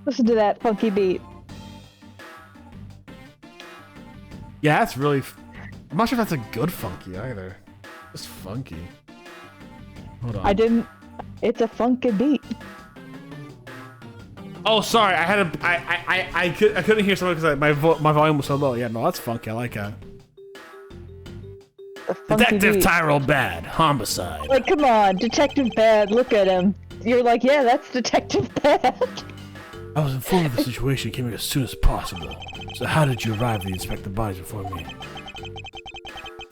Listen to that funky beat. Yeah, that's really... I'm not sure if that's a good funky either. Just funky. Hold on. I didn't. It's a funky beat. Oh, sorry. I had a... I couldn't hear something because my volume was so low. Yeah, no, that's funky. I like that. A funky Detective beat. Tyrell Bad, homicide. Like, come on, Detective Bad. Look at him. You're like, yeah, that's Detective Bad. I was informed of the situation came as soon as possible. So how did you arrive to inspect the bodies before me?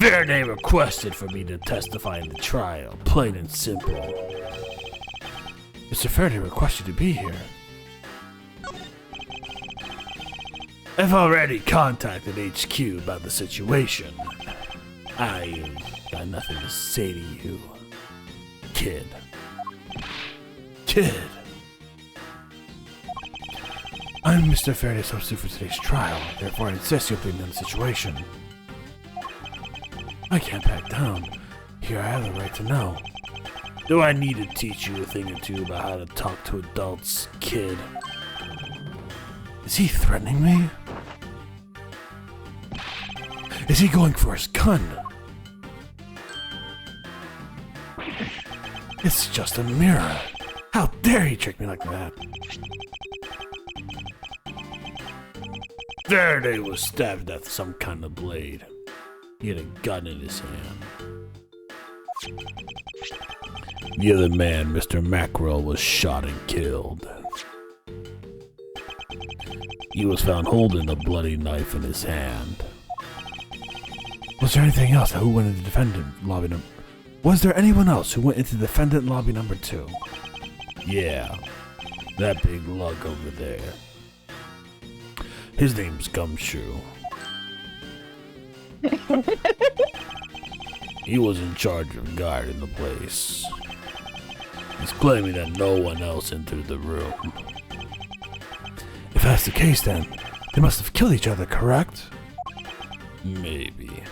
Faraday requested for me to testify in the trial, plain and simple. Mr. Faraday requested you to be here. I've already contacted HQ about the situation. I've got nothing to say to you, kid. Kid. I'm Mr. Faraday's substitute for today's trial, therefore I insist you update me on the situation. I can't back down. Here I have the right to know. Do I need to teach you a thing or two about how to talk to adults, kid? Is he threatening me? Is he going for his gun? It's just a mirror. How dare he trick me like that? Faraday was stabbed with some kind of blade. He had a gun in his hand. The other man, Mr. Mackerel, was shot and killed. He was found holding a bloody knife in his hand. Was there anything else who went into defendant lobby number? Was there anyone else who went into defendant lobby number 2? Yeah, that big lug over there. His name's Gumshoe. He was in charge of guarding the place. He's claiming that no one else entered the room. If that's the case, then they must have killed each other, correct? Maybe.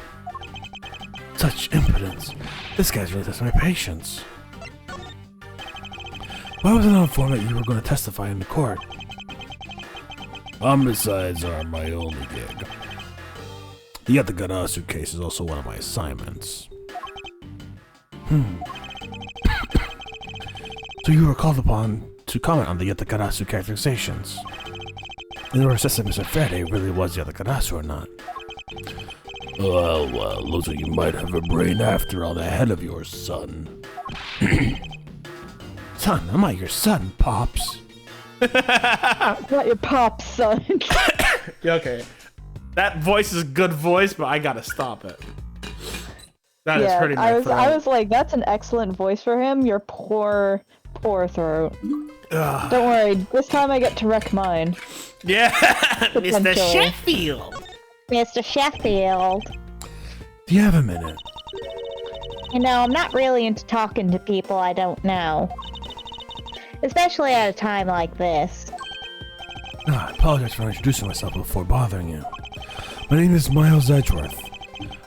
Such impotence. This guy's really testing my patience. Why wasn't I informed that you were going to testify in the court? Homicides are my only gig. The Yatakarasu case is also one of my assignments. So you were called upon to comment on the Yatakarasu characterizations. In order to assess if Mr. Faraday really was Yatakarasu or not. Well, looks like you might have a brain after all ahead of yours, son. Son, I'm not your son, Pops. Not your pop, son. Yeah, okay. That voice is a good voice, but I gotta stop it. That is hurting my throat. I was like, that's an excellent voice for him. Your poor throat. Ugh. Don't worry, this time I get to wreck mine. Yeah, Mr. Potential. Sheffield. Mr. Sheffield. Do you have a minute? You know, I'm not really into talking to people I don't know. Especially at a time like this. I apologize for not introducing myself before bothering you. My name is Miles Edgeworth.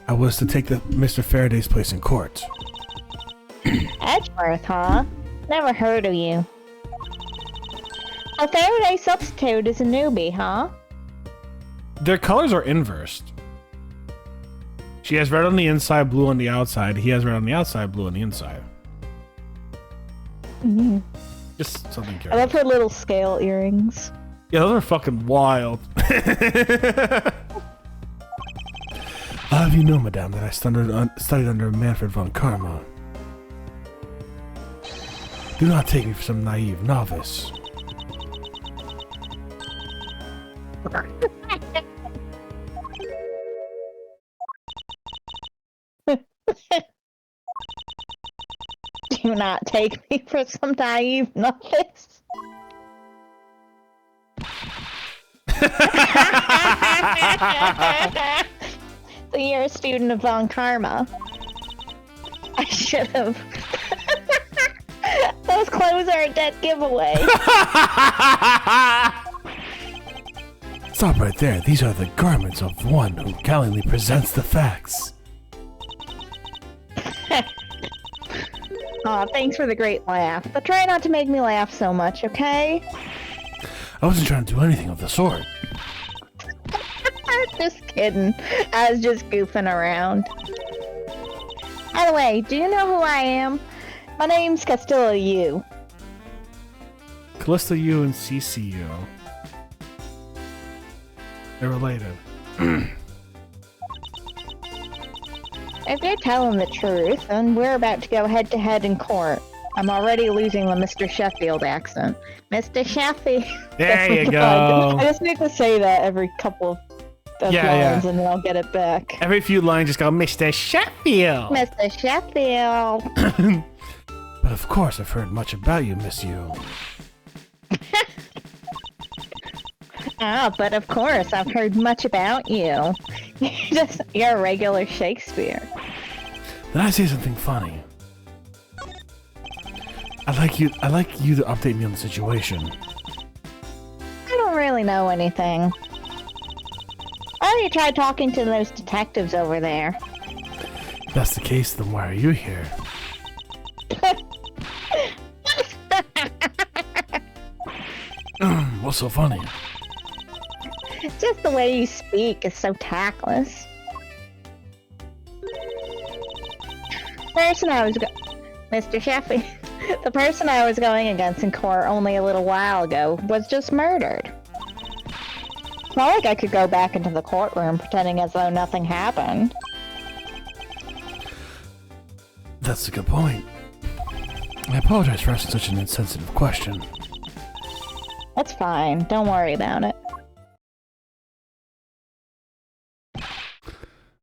I was to take Mr. Faraday's place in court. Edgeworth, huh? Never heard of you. A Faraday substitute is a newbie, huh? Their colors are inversed. She has red on the inside, blue on the outside. He has red on the outside, blue on the inside. Mm-hmm. Just something I curious. love her little scale earrings. Yeah, those are fucking wild. I'll have you know, madame, that I studied under Manfred von Karma. Do not take me for some naive novice. Do not take me for some naive novice. So you're a student of Von Karma. I should have. Those clothes are a dead giveaway. Stop right there. These are the garments of one who gallantly presents the facts. Aw, thanks for the great laugh. But try not to make me laugh so much, okay? I wasn't trying to do anything of the sort. Just kidding. I was just goofing around. By the way, do you know who I am? My name's Castillo Yu. Callista U and CCU. They're related. If you're telling the truth, then we're about to go head-to-head in court. I'm already losing the Mr. Sheffield accent. Mr. Sheffield. There you God, go. I just need to say that every couple of lines and then I'll get it back. Every few lines just go, Mr. Sheffield. Mr. Sheffield. But of course I've heard much about you, Miss Yu. Oh, but of course, I've heard much about you. You're a regular Shakespeare. Did I say something funny? I'd like you to update me on the situation. I don't really know anything. Why don't you try talking to those detectives over there? If that's the case, then why are you here? What's so funny? Just the way you speak is so tactless. Mr. Sheffield, the person I was going against in court only a little while ago was just murdered. It's not like I could go back into the courtroom pretending as though nothing happened. That's a good point. I apologize for asking such an insensitive question. That's fine. Don't worry about it.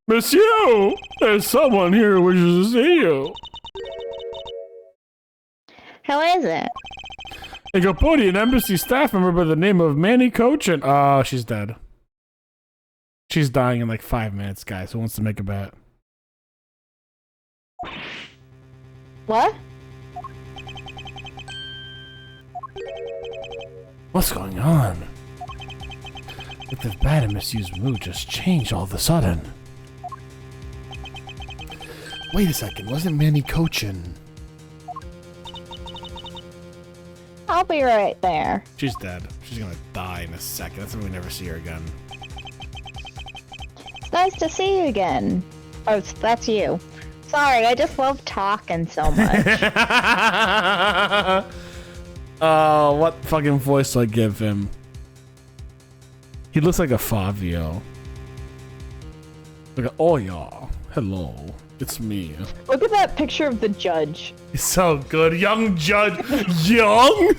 Monsieur, there's someone here who wishes to see you. Who is it? A Capodian embassy staff member by the name of Manny Cochin. Oh, she's dead. She's dying in like 5 minutes, guys. Who wants to make a bet? What? What's going on? If the bad and misused mood just changed all of a sudden. Wait a second, wasn't Manny Cochin? I'll be right there. She's dead. She's gonna die in a second. That's when we never see her again. It's nice to see you again. Oh, that's you. Sorry, I just love talking so much. What fucking voice do I give him? He looks like a Fabio. Like a, oh yeah, hello, it's me. Look at that picture of the judge. He's so good. Young judge. Young?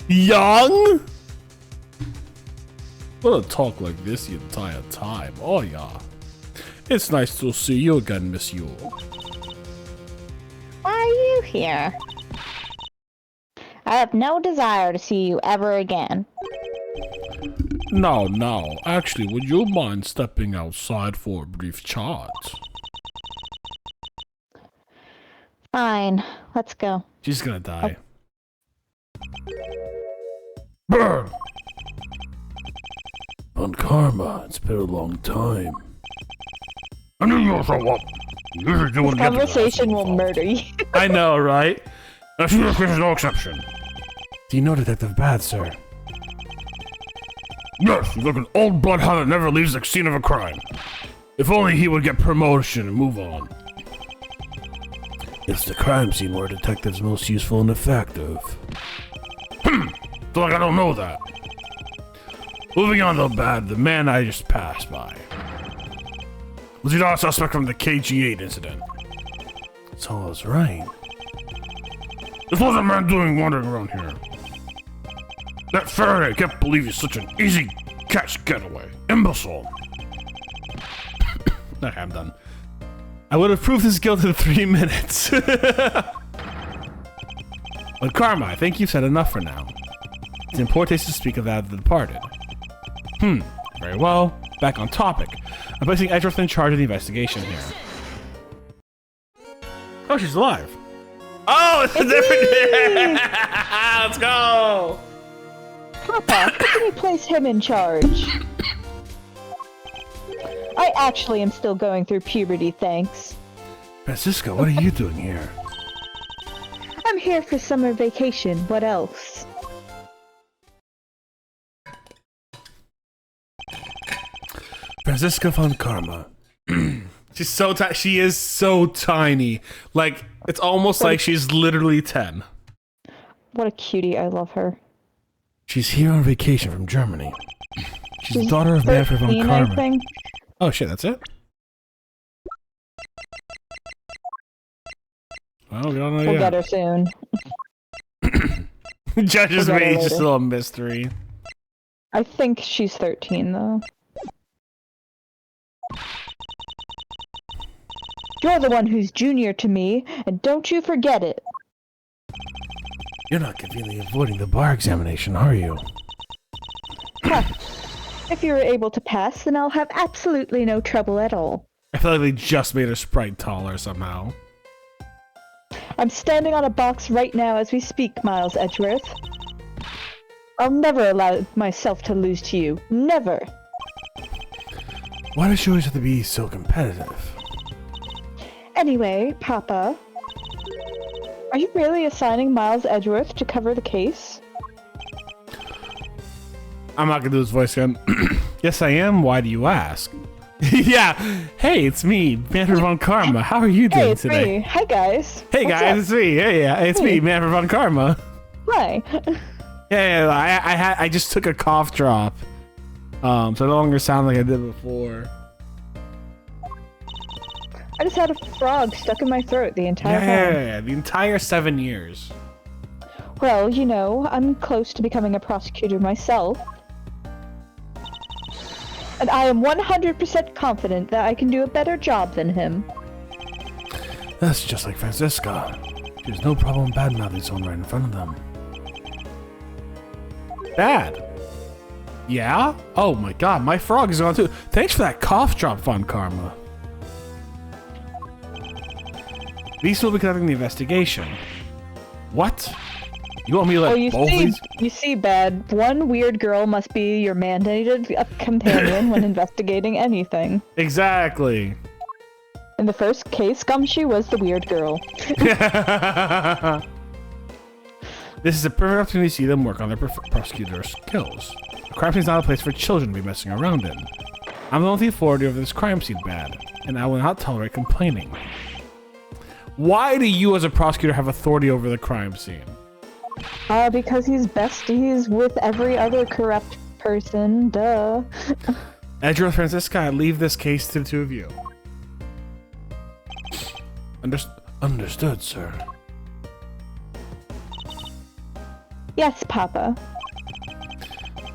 Young? We'll talk like this the entire time. Oh yeah. It's nice to see you again, Miss Yu. Why are you here? I have no desire to see you ever again. No. Actually, would you mind stepping outside for a brief chat? Fine, let's go. She's gonna die. Burn! On Karma, it's been a long time. I knew you would show up. Usually you wouldn't get to the Conversation will hospital. murder you. I know, right? This case is no exception. Do you know Detective Bad, sir? Yes, he's like an old bloodhound that never leaves the scene of a crime. If only he would get promotion and move on. It's the crime scene where a detective's most useful and effective. Feel like I don't know that. Moving on though, Bad, the man I just passed by. Was he not a suspect from the KG8 incident? So I was right. This wasn't man doing wandering around here. That Faraday can't believe he's such an easy catch getaway. Imbecile. Okay, I'm done. I would have proved his guilt in 3 minutes. But Karma, I think you've said enough for now. It's in poor taste to speak of that of the departed. Very well. Back on topic. I'm placing Edgeworth in charge of the investigation here. Oh, she's alive. Oh, it's a different. Let's go. Papa, how can you place him in charge? I actually am still going through puberty, thanks. Francisco, what are you doing here? I'm here for summer vacation, what else? Francisca von Karma. She's so tiny. She is so tiny. Like, it's almost like she's literally 10. What a cutie, I love her. She's here on vacation from Germany. She's the daughter of Manfred von 13, I Karma. think. Oh shit, that's it? Well, we don't know We'll yet. get her soon. Judge's We'll get her Mage is later. still a mystery. I think she's 13, though. You're the one who's junior to me, and don't you forget it. You're not conveniently avoiding the bar examination, are you? Ha! If you're able to pass, then I'll have absolutely no trouble at all. I feel like they just made her sprite taller somehow. I'm standing on a box right now as we speak, Miles Edgeworth. I'll never allow myself to lose to you. Never. Why does she always have to be so competitive? Anyway, Papa, are you really assigning Miles Edgeworth to cover the case? I'm not gonna do this voice again. Yes, I am. Why do you ask? Yeah. Hey, it's me, Manfred von Karma. How are you doing Hey, it's today? me. Hi, guys. Hey What's guys, up? it's me. Hey, yeah, it's me, Hey. Manfred von Karma. Hi. Yeah, I just took a cough drop, so I no longer sound like I did before. I just had a frog stuck in my throat the entire time. Yeah, the entire 7 years. Well, you know, I'm close to becoming a prosecutor myself. And I am 100% confident that I can do a better job than him. That's just like Francisca. She has no problem bad-mouthing someone right in front of them. Bad? Yeah? Oh my god, my frog is on too. Thanks for that cough drop, Von Karma. These will be conducting the investigation. What? You want me to let Well, both these? you see, Bad, one weird girl must be your mandated companion when investigating anything. Exactly. In the first case, Gumshoe was the weird girl. This is a perfect opportunity to see them work on their prosecutor skills. A crime scene is not a place for children to be messing around in. I'm the only authority over this crime scene, Bad, and I will not tolerate complaining. Why do you as a prosecutor have authority over the crime scene? Because he's besties with every other corrupt person, duh. Edgeworth, Francisca, I leave this case to the two of you. Understood, sir. Yes, Papa.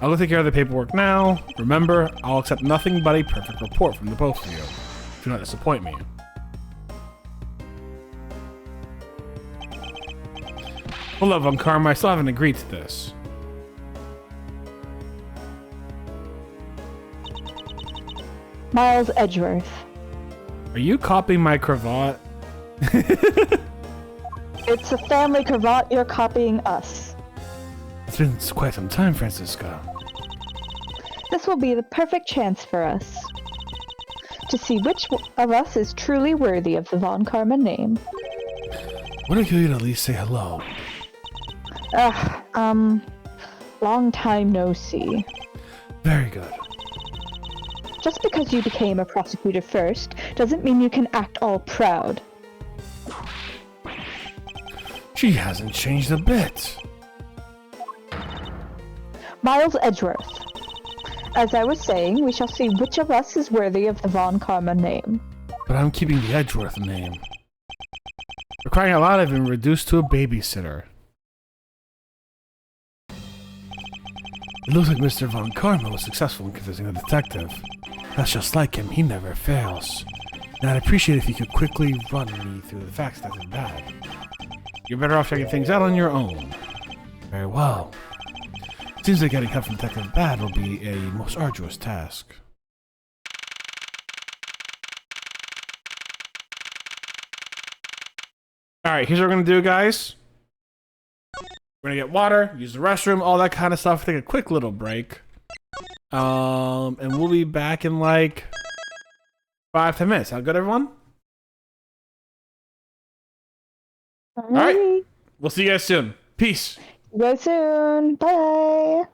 I'll go take care of the paperwork now. Remember, I'll accept nothing but a perfect report from the both of you. Do not disappoint me. Hold up, Von Karma, I still haven't agreed to this. Miles Edgeworth. Are you copying my cravat? It's a family cravat, you're copying us. It's been quite some time, Francisca. This will be the perfect chance for us to see which of us is truly worthy of the Von Karma name. What if you'd at least say hello? Long time no see. Very good. Just because you became a prosecutor first doesn't mean you can act all proud. She hasn't changed a bit. Miles Edgeworth. As I was saying, we shall see which of us is worthy of the Von Karma name. But I'm keeping the Edgeworth name. For crying out loud, I've been reduced to a babysitter. It looks like Mr. Von Karma was successful in convincing a detective. That's just like him, he never fails. Now I'd appreciate if you could quickly run me through the facts that are bad. You're better off checking things out on your own. Very well. Seems like getting help from Detective Bad will be a most arduous task. Alright, here's what we're gonna do, guys. We're gonna get water, use the restroom, all that kind of stuff, take a quick little break. And we'll be back in like 5-10 minutes. Sound good, everyone? Alright. We'll see you guys soon. Peace. Go soon. Bye.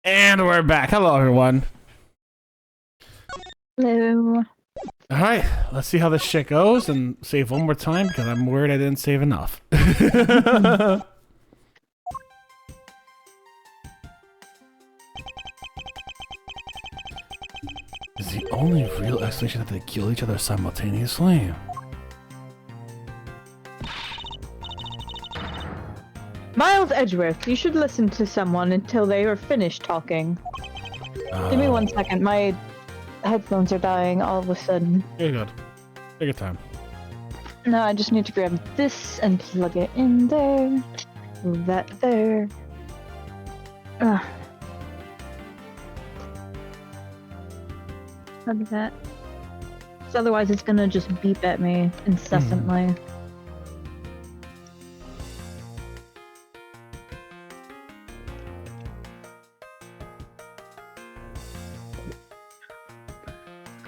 And we're back. Hello, everyone. Hello. All right, let's see how this shit goes and save one more time because I'm worried I didn't save enough. Is the only real explanation that they kill each other simultaneously? Miles Edgeworth, you should listen to someone until they are finished talking. Give me 1 second. My headphones are dying all of a sudden. You're good. Take your time. No, I just need to grab this and plug it in there. Move that there. Like that. So otherwise it's gonna just beep at me incessantly.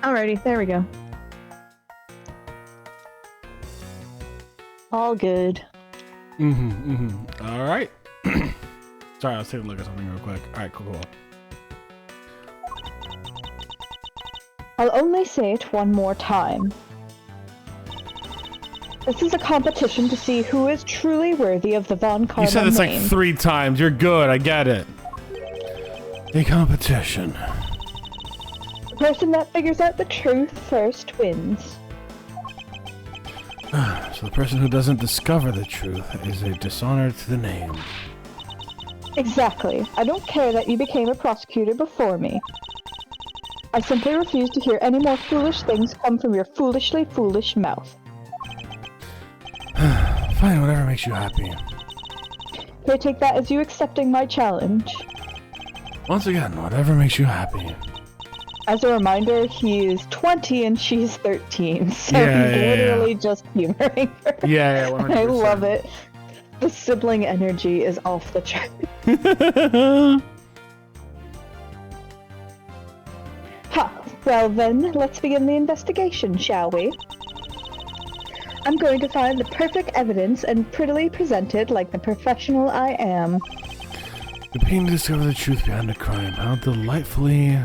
Alrighty, there we go. All good. All right. Sorry, I was taking a look at something real quick. All right, cool. I'll only say it one more time. This is a competition to see who is truly worthy of the Von Karma You said this name. like 3 times. You're good. I get it. A competition. The person that figures out the truth first wins. So the person who doesn't discover the truth is a dishonor to the name. Exactly. I don't care that you became a prosecutor before me. I simply refuse to hear any more foolish things come from your foolishly foolish mouth. Fine, whatever makes you happy. Here, take that as you accepting my challenge. Once again, whatever makes you happy. As a reminder, he is 20 and she's 13, so Yeah, he's yeah, literally just humoring her. Yeah, 100%. I love it. The sibling energy is off the chart. Ha! Well then, let's begin the investigation, shall we? I'm going to find the perfect evidence and prettily present it like the professional I am. The pain to discover the truth behind a crime. How delightfully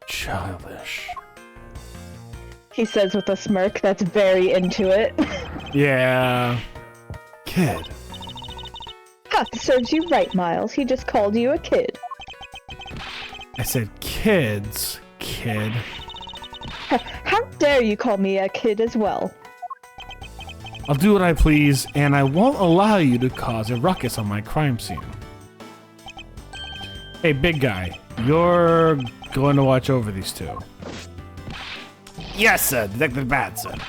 childish. He says with a smirk that's very into it. Yeah. Kid. Ha! Serves you right, Miles. He just called you a kid. I said kids, kid. How dare you call me a kid as well? I'll do what I please, and I won't allow you to cause a ruckus on my crime scene. Hey, big guy, you're going to watch over these two. Yes, sir. Detective Batson.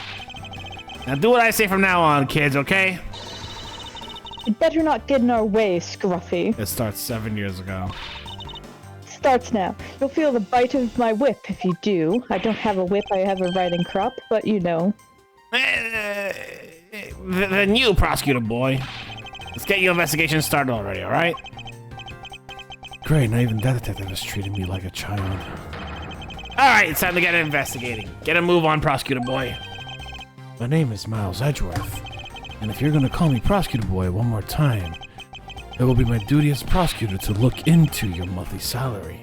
Now do what I say from now on, kids, okay? You'd better not get in our way, Scruffy. It starts 7 years ago. Starts now. You'll feel the bite of my whip if you do. I don't have a whip, I have a riding crop, but you know. Then you, prosecutor boy. Let's get your investigation started already, alright? Great, not even that detective is treating me like a child. Alright, it's time to get investigating. Get a move on, prosecutor boy. My name is Miles Edgeworth, and if you're gonna call me Prosecutor Boy one more time, it will be my duty as prosecutor to look into your monthly salary.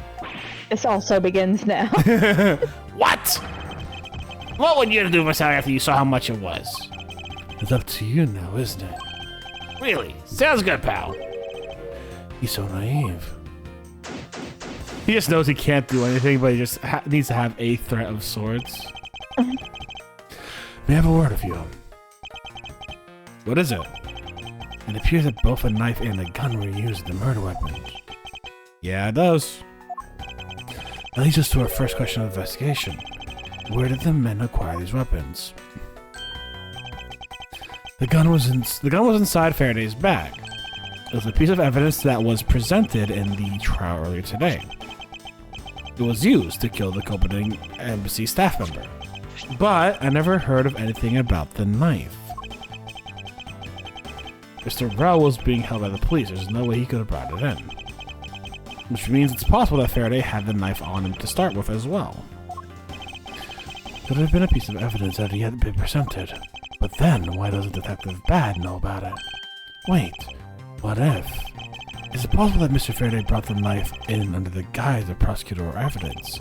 This also begins now. What? What would you do for salary after you saw how much it was? It's up to you now, isn't it? Really? Sounds good, pal. He's so naive. He just knows he can't do anything, but he just needs to have a threat of swords. May I have a word of you? What is it? It appears that both a knife and a gun were used as the murder weapons. Yeah, it does. That leads us to our first question of investigation. Where did the men acquire these weapons? The gun was inside Faraday's bag. It was a piece of evidence that was presented in the trial earlier today. It was used to kill the Copenhagen embassy staff member. But I never heard of anything about the knife. Mr. Rell was being held by the police. There's no way he could have brought it in. Which means it's possible that Faraday had the knife on him to start with as well. Could have been a piece of evidence that he had been presented. But then, why doesn't Detective Bad know about it? Wait, what if? Is it possible that Mr. Faraday brought the knife in under the guise of prosecutor or evidence?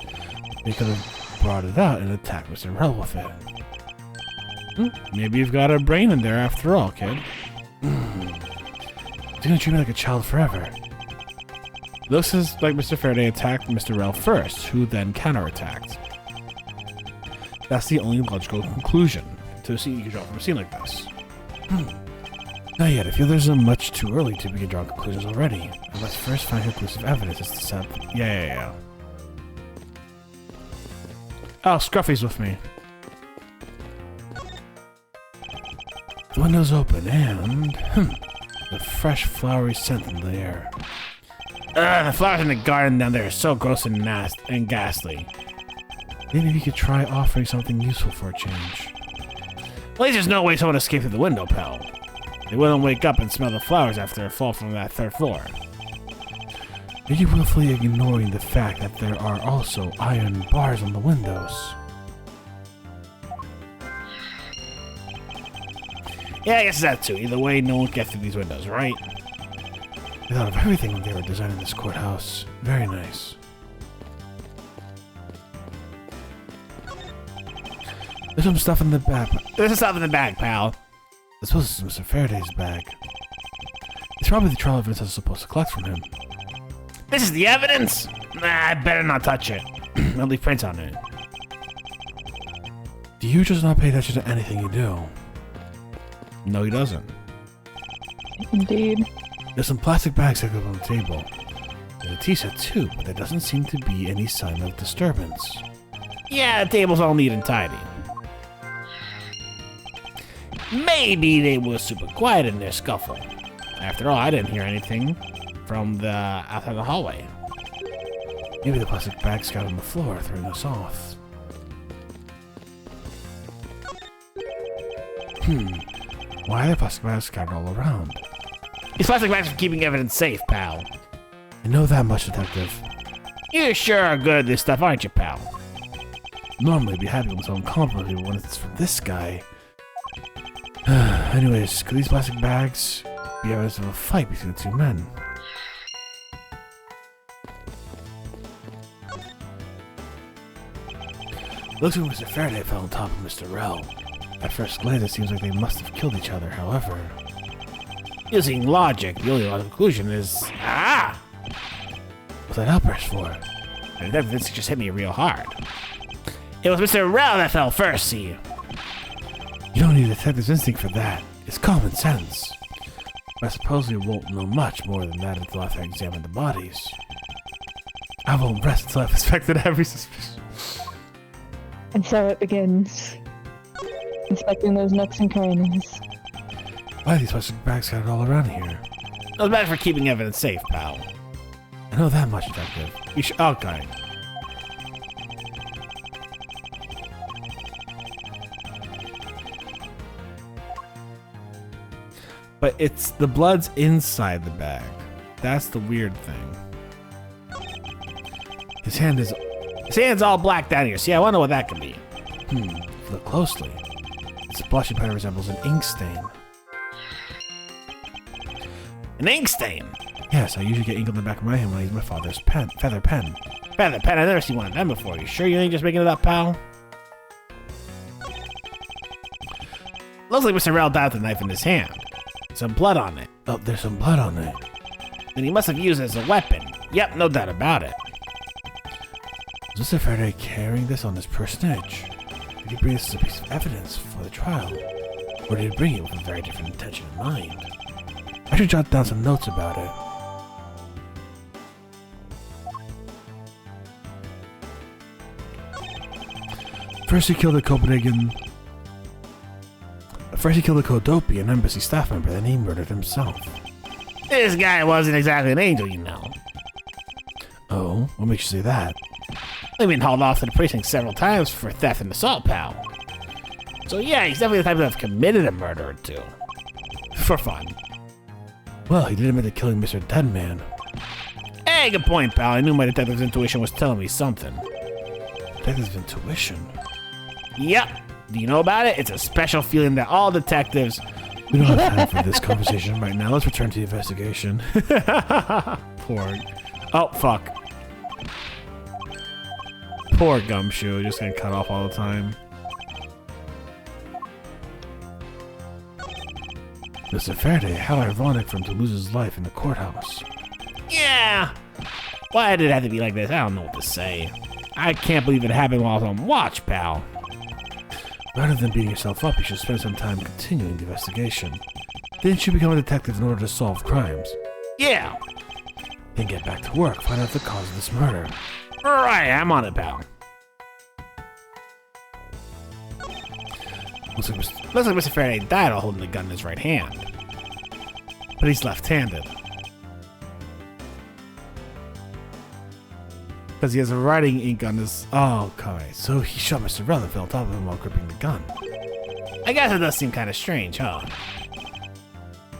He could have brought it out and attacked Mr. Rel with it. Maybe you've got a brain in there after all, kid. He's gonna treat me like a child forever. Looks like Mr. Faraday attacked Mr. Rel first, who then counterattacked. That's the only logical conclusion to see you can draw from a scene like this. Not yet. I feel there's much too early to begin drawing conclusions already. I must first find conclusive evidence as to set. Yeah. Oh, Scruffy's with me. The window's open and the fresh flowery scent in the air. The flowers in the garden down there are so gross and nasty and ghastly. Maybe you could try offering something useful for a change. At least there's no way someone escaped through the window, pal. They wouldn't wake up and smell the flowers after a fall from that third floor. Are you willfully ignoring the fact that there are also iron bars on the windows? Yeah, I guess that too. Either way, no one can get through these windows, right? They thought of everything when they were designing this courthouse. Very nice. There's some stuff in the bag. There's some stuff in the bag, pal. I suppose it's Mr. Faraday's bag. It's probably the trial evidence I was supposed to collect from him. This is the evidence? Nah, I better not touch it. I'll leave prints on it. Do you just not pay attention to anything you do? No, he doesn't. Indeed. There's some plastic bags that go on the table. There's a tea set too, but there doesn't seem to be any sign of disturbance. Yeah, the table's all neat and tidy. Maybe they were super quiet in their scuffle. After all, I didn't hear anything from the outside of the hallway. Maybe the plastic bags got on the floor, throwing us off. Why are there plastic bags scattered all around? These plastic bags are keeping evidence safe, pal. I know that much, Detective. You sure are good at this stuff, aren't you, pal? Normally, I'd be happy when someone complimented me when it's from this guy. Anyways, could these plastic bags be evidence of a fight between the two men? Looks like Mr. Faraday fell on top of Mr. Rel. At first glance, it seems like they must have killed each other, however. Using logic, the only logical conclusion is... Ah! What's that outburst for? And evidence just hit me real hard. It was Mr. Rel that fell first, see? You don't need a detective's instinct for that. It's common sense. But I suppose we won't know much more than that until after I examine the bodies. I won't rest until I've inspected every suspicion. And so it begins. Inspecting those nooks and crannies. Why are these plastic bags scattered all around here? Those bags for keeping evidence safe, pal. I know that much, Detective. You should... Okay. But it's the blood's inside the bag. That's the weird thing. His hand's all black down here. See, I wonder what that could be. If you look closely. Its blushing pattern resembles an ink stain. An ink stain? Yes, I usually get ink on the back of my hand when I use my father's pen. Feather pen. Feather pen? I've never seen one of them before. You sure you ain't just making it up, pal? Looks like Mr. Rel died with a knife in his hand. Some blood on it. Oh, there's some blood on it. Then he must have used it as a weapon. Yep, no doubt about it. Was Mr. Faraday carrying this on his personage? Did he bring this as a piece of evidence for the trial? Or did he bring it with a very different intention in mind? I should jot down some notes about it. First he killed the Copenhagen... First he killed the Kodopi, an embassy staff member, then he murdered himself. This guy wasn't exactly an angel, you know. Oh, what makes you say that? We've been hauled off to the precinct several times for theft and assault, pal. So yeah, he's definitely the type to have committed a murder or two. For fun. Well, he did admit to killing Mr. Deadman. Hey, good point, pal. I knew my detective's intuition was telling me something. Detective's intuition? Yep. Do you know about it? It's a special feeling that all detectives We don't have time for this conversation right now. Let's return to the investigation. Poor. Oh, fuck. Poor Gumshoe, just getting cut off all the time. Mr. Faraday, how ironic for him to lose his life in the courthouse. Yeah. Why did it have to be like this? I don't know what to say. I can't believe it happened while I was on watch, pal. Rather than beating yourself up, you should spend some time continuing the investigation. Didn't you become a detective in order to solve crimes? Yeah. Then get back to work, find out the cause of this murder. Alright, I'm on it, pal. Looks like Mr. Faraday died while holding the gun in his right hand. but he's left-handed. Because he has a writing ink on his... Oh, okay. So he shot Mr. Rell and fell on top of him while gripping the gun. I guess it does seem kind of strange, huh?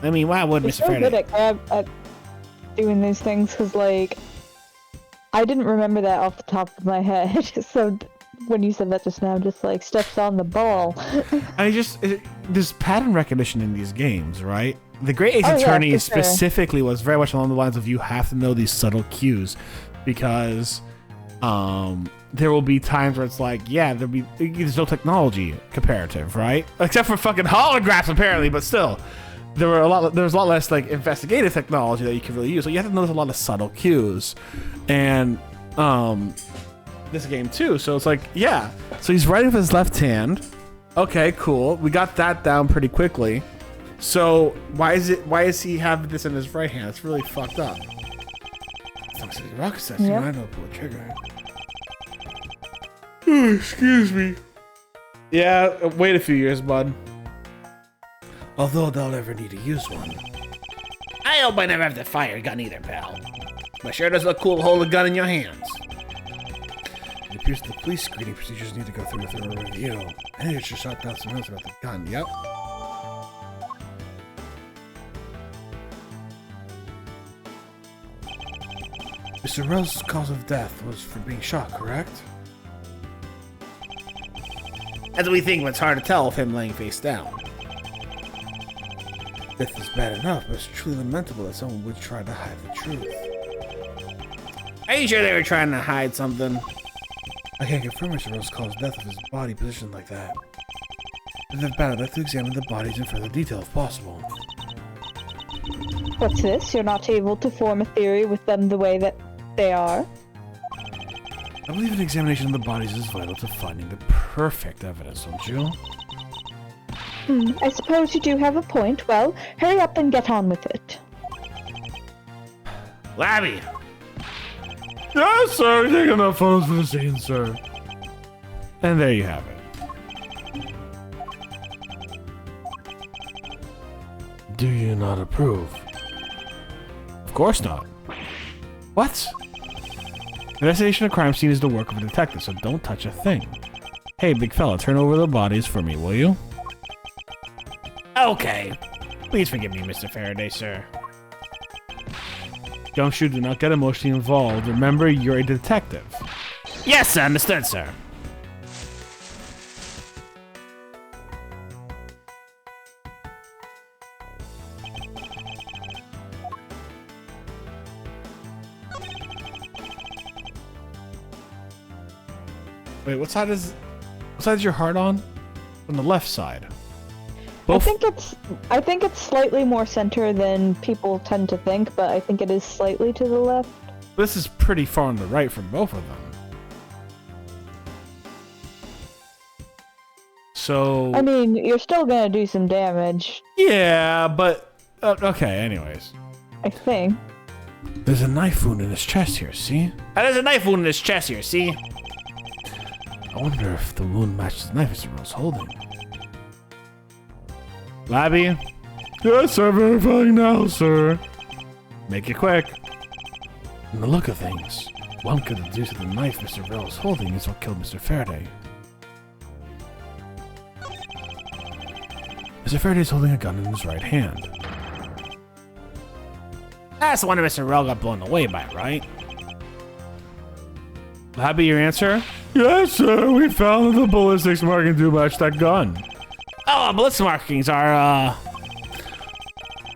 I mean, why would You're Mr. so Faraday... good at doing these things, because, like, I didn't remember that off the top of my head. So when you said that just now, just, like, steps on the ball. There's pattern recognition in these games, right? The Great Ace Oh, yeah, Attorney for sure. specifically was very much along the lines of you have to know these subtle cues, because there will be times where it's like, yeah, there's no technology comparative, right? Except for fucking holographs, apparently, but still. There's a lot less like investigative technology that you can really use. So you have to notice a lot of subtle cues. And this game too. So it's like, yeah. So he's writing with his left hand. Okay, cool. We got that down pretty quickly. So why is he having this in his right hand? It's really fucked up. Rocket session. Yep. I know pull a trigger. Oh, excuse me. Yeah, wait a few years, bud. Although they'll never need to use one. I hope I never have to fire a gun either, pal. But sure does look cool to hold a gun in your hands. It appears the police screening procedures need to go through a thorough review. I think it should shot down some notes about the gun. Yep. Mr. Rell's cause of death was for being shot, correct? As we think, it's hard to tell with him laying face down. Death is bad enough, but it's truly lamentable that someone would try to hide the truth. Are you sure they were trying to hide something? I can't confirm Mr. Rell's cause of death with his body positioned like that. If they're bad, I'd like to examine the bodies in further detail if possible. What's this? You're not able to form a theory with them the way that they are? I believe an examination of the bodies is vital to finding the perfect evidence, don't you? I suppose you do have a point. Well, hurry up and get on with it. Labby! Yes, sir. Take enough photos for the scene, sir. And there you have it. Do you not approve? Of course not. What? Investigation of crime scene is the work of a detective, so don't touch a thing. Hey, big fella, turn over the bodies for me, will you? Okay. Please forgive me, Mr. Faraday, sir. Gumshoe, do not get emotionally involved. Remember, you're a detective. Yes, sir. Understood, sir. Wait, what side is your heart on? On the left side. I think it's slightly more center than people tend to think, but I think it is slightly to the left. This is pretty far on the right from both of them. So... I mean, you're still gonna do some damage, yeah, but... okay, anyways. I think. There's a knife wound in his chest here, see? There's a knife wound in his chest here, see? I wonder if the wound matches the knife Mr. Rell's holding. Labby? Yes, sir. Verifying now, sir. Make it quick. From the look of things, one could deduce that the knife Mr. Rell is holding is what killed Mr. Faraday. Mr. Faraday is holding a gun in his right hand. That's the one that Mr. Rell got blown away by, right? Labby, your answer? Yes, sir. We found that the ballistics marking do match that gun. Oh, ballistic markings are,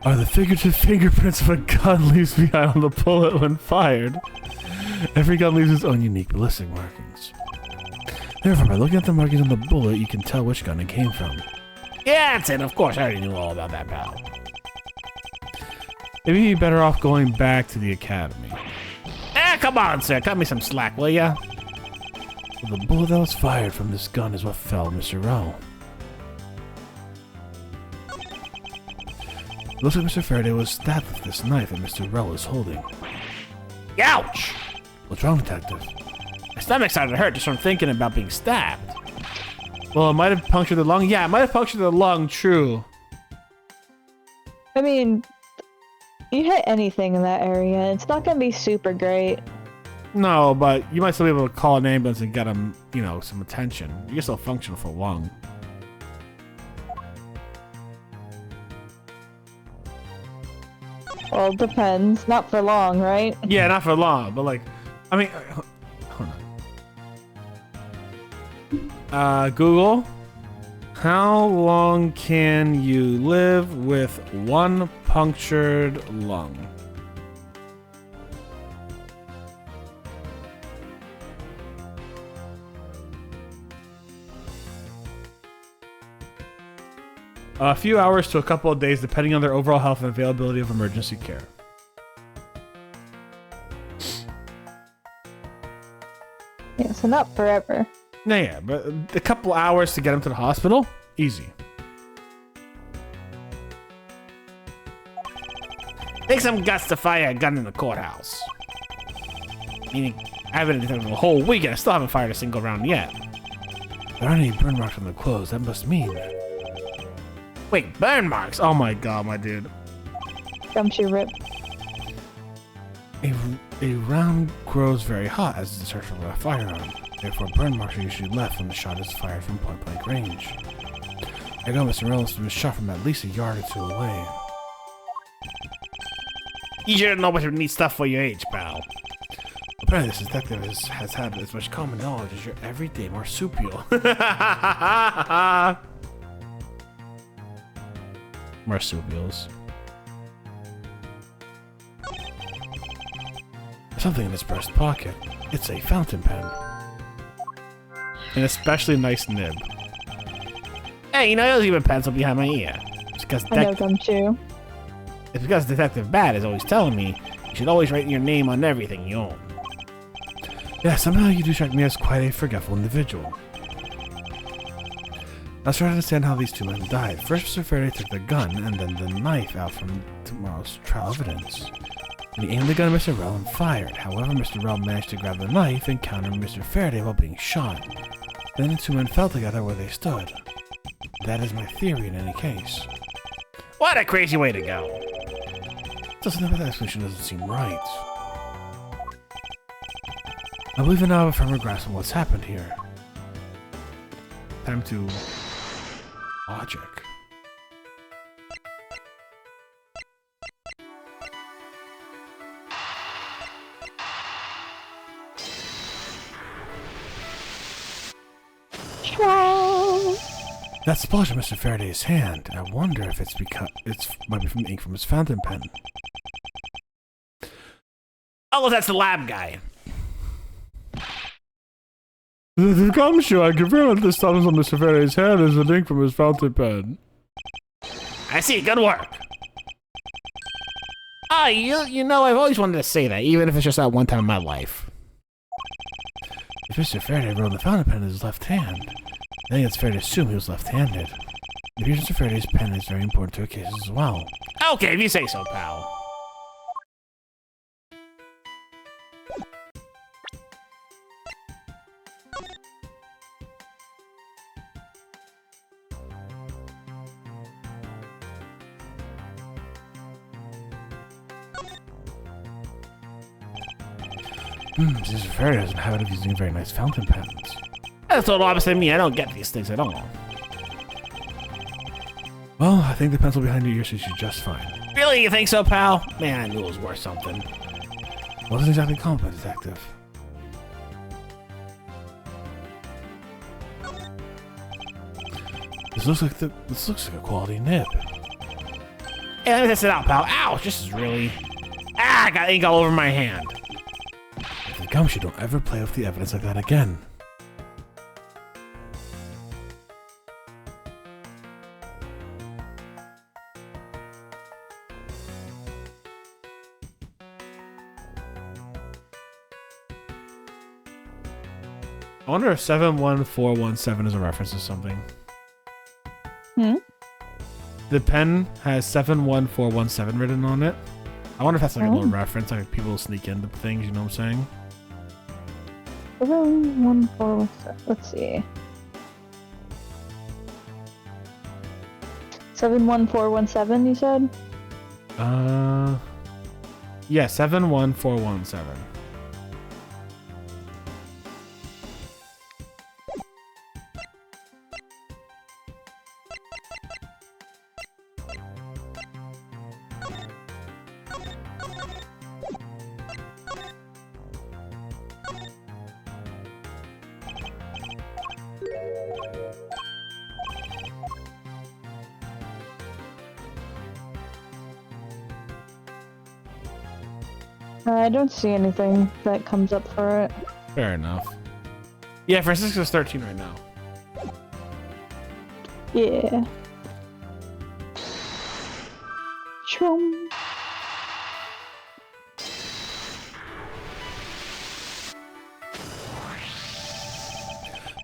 are the figurative fingerprints of a gun leaves behind on the bullet when fired. Every gun leaves its own unique ballistic markings. Therefore, by looking at the markings on the bullet, you can tell which gun it came from. Yeah, that's it. Of course, I already knew all about that, pal. Maybe you'd be better off going back to the academy. Come on, sir. Cut me some slack, will ya? Well, the bullet that was fired from this gun is what felled Mr. Rowe. It looks like Mr. Faraday was stabbed with this knife that Mr. Rowe is holding. Ouch! What's wrong, Detective? My stomach started to hurt just from thinking about being stabbed. Well, it might have punctured the lung. Yeah, it might have punctured the lung, true. I mean, you hit anything in that area, it's not gonna be super great. No, but you might still be able to call an ambulance and get him, you know, some attention. You can still function for lung. Well, it depends. Not for long, right? Yeah, not for long, but like, I mean, hold on. Google, how long can you live with one punctured lung? A few hours to a couple of days, depending on their overall health and availability of emergency care. Yeah, so not forever. Yeah, but a couple hours to get him to the hospital, easy. Take some guts to fire a gun in the courthouse. Meaning, I haven't detected a whole week and I still haven't fired a single round yet. There aren't any burn marks on the clothes. That must mean. Wait, burn marks? Oh my god, my dude. Gumshoe rip. A round grows very hot as it's searched for a firearm. Therefore, burn marks are usually left when the shot is fired from point-blank range. I know Mr. Reynolds was shot from at least a yard or two away. You should know what neat stuff for your age, pal. Apparently, this detective has had as much common knowledge as your everyday marsupial. Marsupials. Something in his breast pocket. It's a fountain pen. An especially nice nib. Hey, you know, there's even a pencil behind my ear. It's because I know Gumshoe. It's because Detective Bad is always telling me you should always write your name on everything you own. Yeah, somehow you do strike me as quite a forgetful individual. Let's try to understand how these two men died. First, Mr. Faraday took the gun and then the knife out from tomorrow's trial evidence. He aimed the gun at Mr. Rell and fired. However, Mr. Rell managed to grab the knife and counter Mr. Faraday while being shot. Then the two men fell together where they stood. That is my theory in any case. What a crazy way to go. That explanation doesn't seem right. I believe I now have a firmer grasp on what's happened here. Time to... logic. That splash on Mr. Faraday's hand. I wonder if it's because it might be from ink from his fountain pen. Oh, that's the lab guy. The gumshoe, I confirm that this substance on Mr. Faraday's hand is the ink from his fountain pen. I see, good work. Ah, you know, I've always wanted to say that, even if it's just that one time in my life. If Mr. Faraday wrote the fountain pen in his left hand, I think it's fair to assume he was left-handed. It appears Mr. Faraday's pen is very important to a case as well. Okay, if you say so, pal. Mr. Faraday has a habit of using very nice fountain pens. That's total opposite of me. I don't get these things at all. Well, I think the pencil behind your ear suits you just fine. Really? You think so, pal? Man, I knew it was worth something. Wasn't exactly competent, detective. This looks like a quality nib. Hey, let me test it out, pal. Ouch, this is really... Ah, I got ink all over my hand. The gumshoe, don't ever play with the evidence like that again. I wonder if 71417 is a reference to something. Hmm? The pen has 71417 written on it. I wonder if that's like a little reference, like people sneak into things, you know what I'm saying? 71417. Let's see. 71417, you said? Yeah, 71417. I don't see anything that comes up for it. Fair enough. Yeah, Francisco's 13 right now. Yeah. Chum.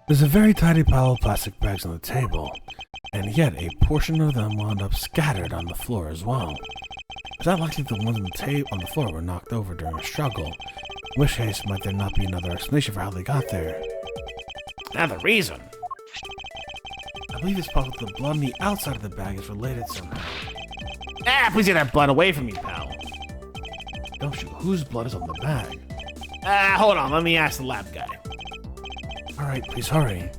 There's a very tidy pile of plastic bags on the table, and yet a portion of them wound up scattered on the floor as well. It's not likely the ones on the floor were knocked over during a struggle, in which case might there not be another explanation for how they got there. Another reason. I believe it's possible the blood on the outside of the bag is related somehow. Ah, please get that blood away from me, pal. Don't shoot, whose blood is on the bag? Hold on, let me ask the lab guy. Alright, please hurry.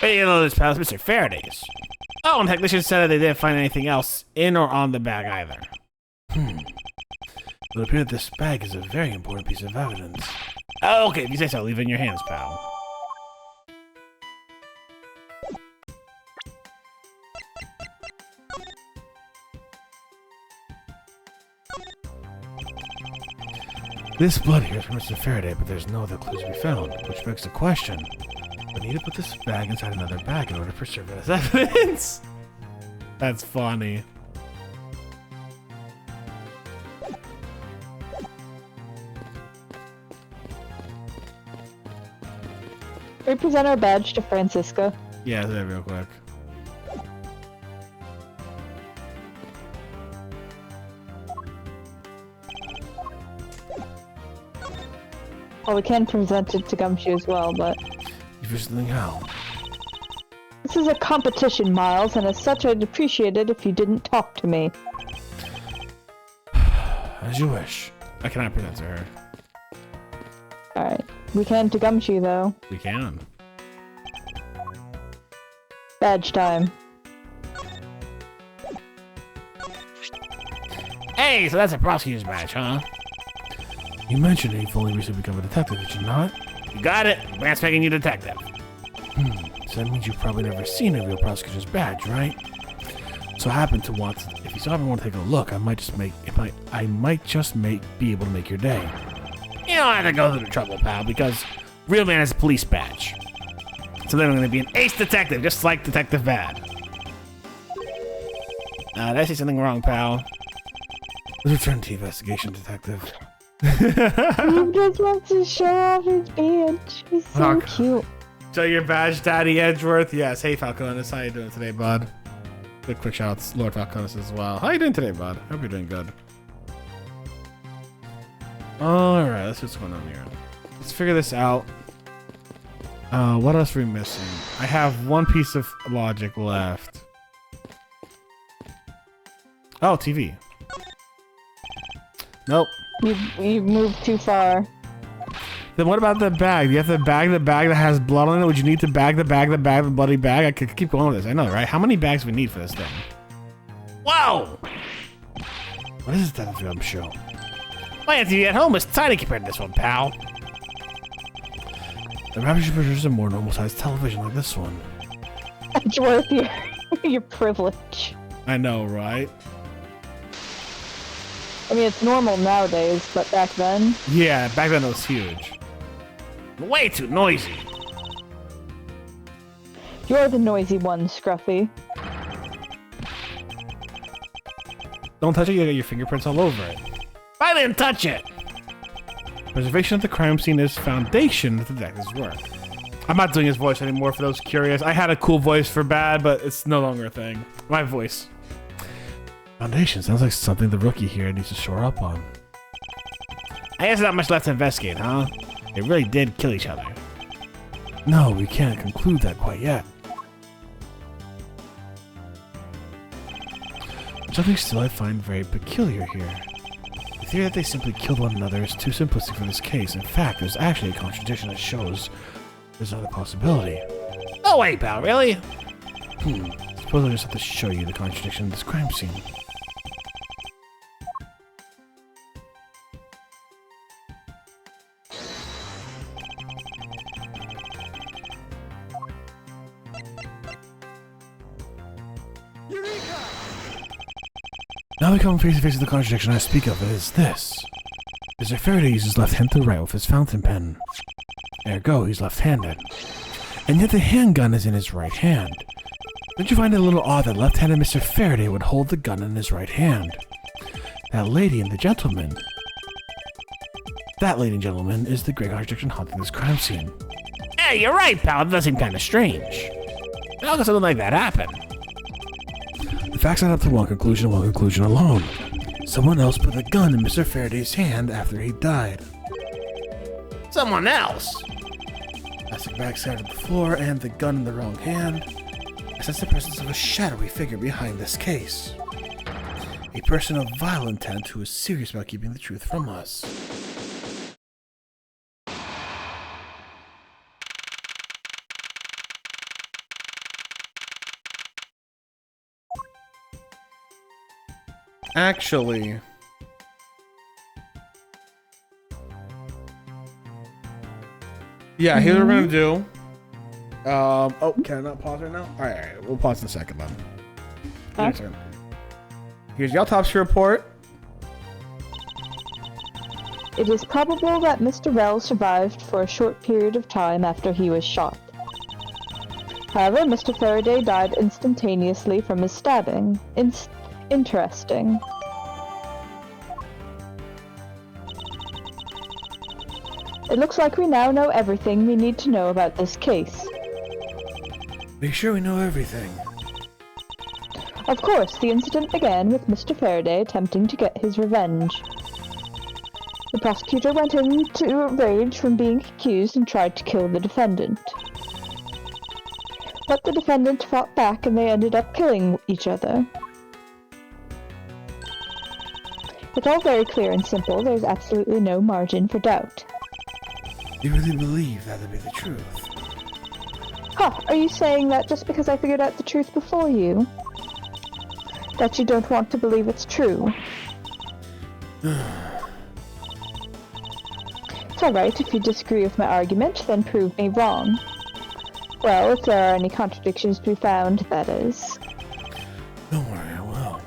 Hey, you know this, pal, it's Mr. Faraday's. Oh, and the technician said that they didn't find anything else in or on the bag either. It would appear that this bag is a very important piece of evidence. Oh, okay, if you say so, leave it in your hands, pal. This blood here is from Mr. Faraday, but there's no other clues to be found, which begs the question. We need to put this bag inside another bag in order to preserve it as evidence. That's funny. We present our badge to Francisca. Yeah, do that real quick. Well, we can present it to Gumshoe as well, but... If you're something how? This is a competition, Miles, and as such I'd appreciate it if you didn't talk to me. As you wish. I cannot present to her. Alright. We can to Gumshoe, though. We can. Badge time. Hey, so that's a prosecutor's badge, huh? You mentioned that you've only recently become a detective, did you not? You got it. Brand's making you detective. So that means you've probably never seen a real prosecutor's badge, right? So I happen to want to, if you still haven't want to take a look, I might just be able to make your day. You don't have to go through the trouble, pal, because real man has a police badge. So then I'm going to be an ace detective, just like Detective Bad. Did I say something wrong, pal? Let's return to the investigation, detective. He just wants to show off his badge. He's so cute. So your badge, Daddy Edgeworth? Yes. Hey, Falconis. How you doing today, bud? Quick shout outs, Lord Falconis as well. How you doing today, bud? Hope you're doing good. Alright, let's see what's going on here. Let's figure this out. What else are we missing? I have one piece of logic left. Oh, TV. Nope. You moved too far. Then what about the bag? Do you have to bag the bag that has blood on it? Would you need to bag the bloody bag? I could keep going with this. I know, right? How many bags do we need for this thing? Whoa! What is this film show? My TV at home is tiny compared to this one, pal. The Rapture should produce a more normal-sized television like this one. Edgeworth, Your privilege. I know, right? I mean, it's normal nowadays, but back then. Yeah, back then it was huge. Way too noisy. You're the noisy one, Scruffy. Don't touch it, you got your fingerprints all over it. I didn't touch it. Preservation of the crime scene is foundation of the detective's work. I'm not doing his voice anymore for those curious. I had a cool voice for bad, but it's no longer a thing. My voice. Foundation sounds like something the rookie here needs to shore up on. I guess not much left to investigate, huh? They really did kill each other. No, we can't conclude that quite yet. Something still I find very peculiar here. The theory that they simply killed one another is too simplistic for this case. In fact, there's actually a contradiction that shows there's another possibility. No way, pal, really? Suppose I'll just have to show you the contradiction of this crime scene. Now we come face to face with the contradiction I speak of. It is this. Mr. Faraday uses left hand to write with his fountain pen. Ergo, he's left-handed. And yet the handgun is in his right hand. Don't you find it a little odd that left-handed Mr. Faraday would hold the gun in his right hand? That lady and gentleman is the great contradiction haunting this crime scene. Hey, you're right, pal. It does seem kind of strange. How could something like that happen? The facts add up to one conclusion alone. Someone else put a gun in Mr. Faraday's hand after he died. Someone else? Plastic bag sat on the floor and the gun in the wrong hand. I sense the presence of a shadowy figure behind this case. A person of vile intent who is serious about keeping the truth from us. Actually, yeah, here's what we're gonna do. Oh, can I not pause right now? All right, we'll pause in a second then. Huh? Here's the autopsy report. It is probable that Mr. Rell survived for a short period of time after he was shot. However, Mr. Faraday died instantaneously from his stabbing. Interesting. It looks like we now know everything we need to know about this case. Make sure we know everything. Of course, the incident began with Mr. Faraday attempting to get his revenge. The prosecutor went into a rage from being accused and tried to kill the defendant. But the defendant fought back and they ended up killing each other. It's all very clear and simple. There's absolutely no margin for doubt. You really believe that to be the truth? Huh, are you saying that just because I figured out the truth before you? That you don't want to believe it's true? It's alright, if you disagree with my argument, then prove me wrong. Well, if there are any contradictions to be found, that is. Don't worry, I will.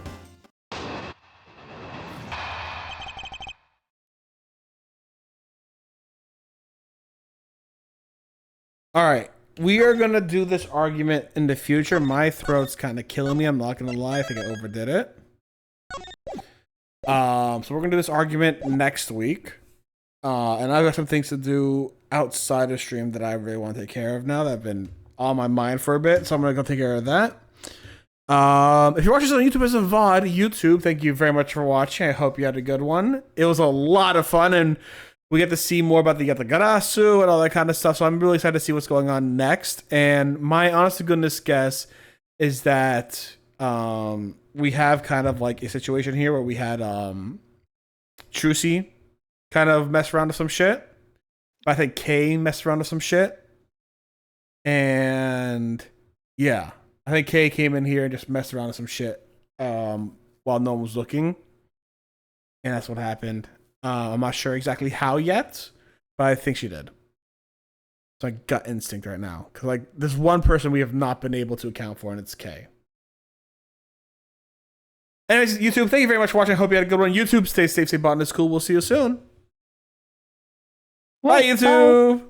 Alright, we are gonna do this argument in the future. My throat's kind of killing me, I'm not gonna lie, I think I overdid it. So we're gonna do this argument next week. And I've got some things to do outside of stream that I really want to take care of now that have been on my mind for a bit, so I'm gonna go take care of that. If you're watching this on YouTube as a VOD, YouTube, thank you very much for watching. I hope you had a good one. It was a lot of fun, and we get to see more about the Yatagarasu and all that kind of stuff, so I'm really excited to see what's going on next. And my honest to goodness guess is that we have kind of like a situation here where we had Trucy kind of mess around with some shit. I think Kay messed around with some shit. And yeah, I think Kay came in here and just messed around with some shit while no one was looking. And that's what happened. I'm not sure exactly how yet, but I think she did. It's like gut instinct right now. Because like there's one person we have not been able to account for, and it's Kay. Anyways, YouTube, thank you very much for watching. I hope you had a good one. YouTube, stay safe, stay Botanist Cool. We'll see you soon. Bye, YouTube.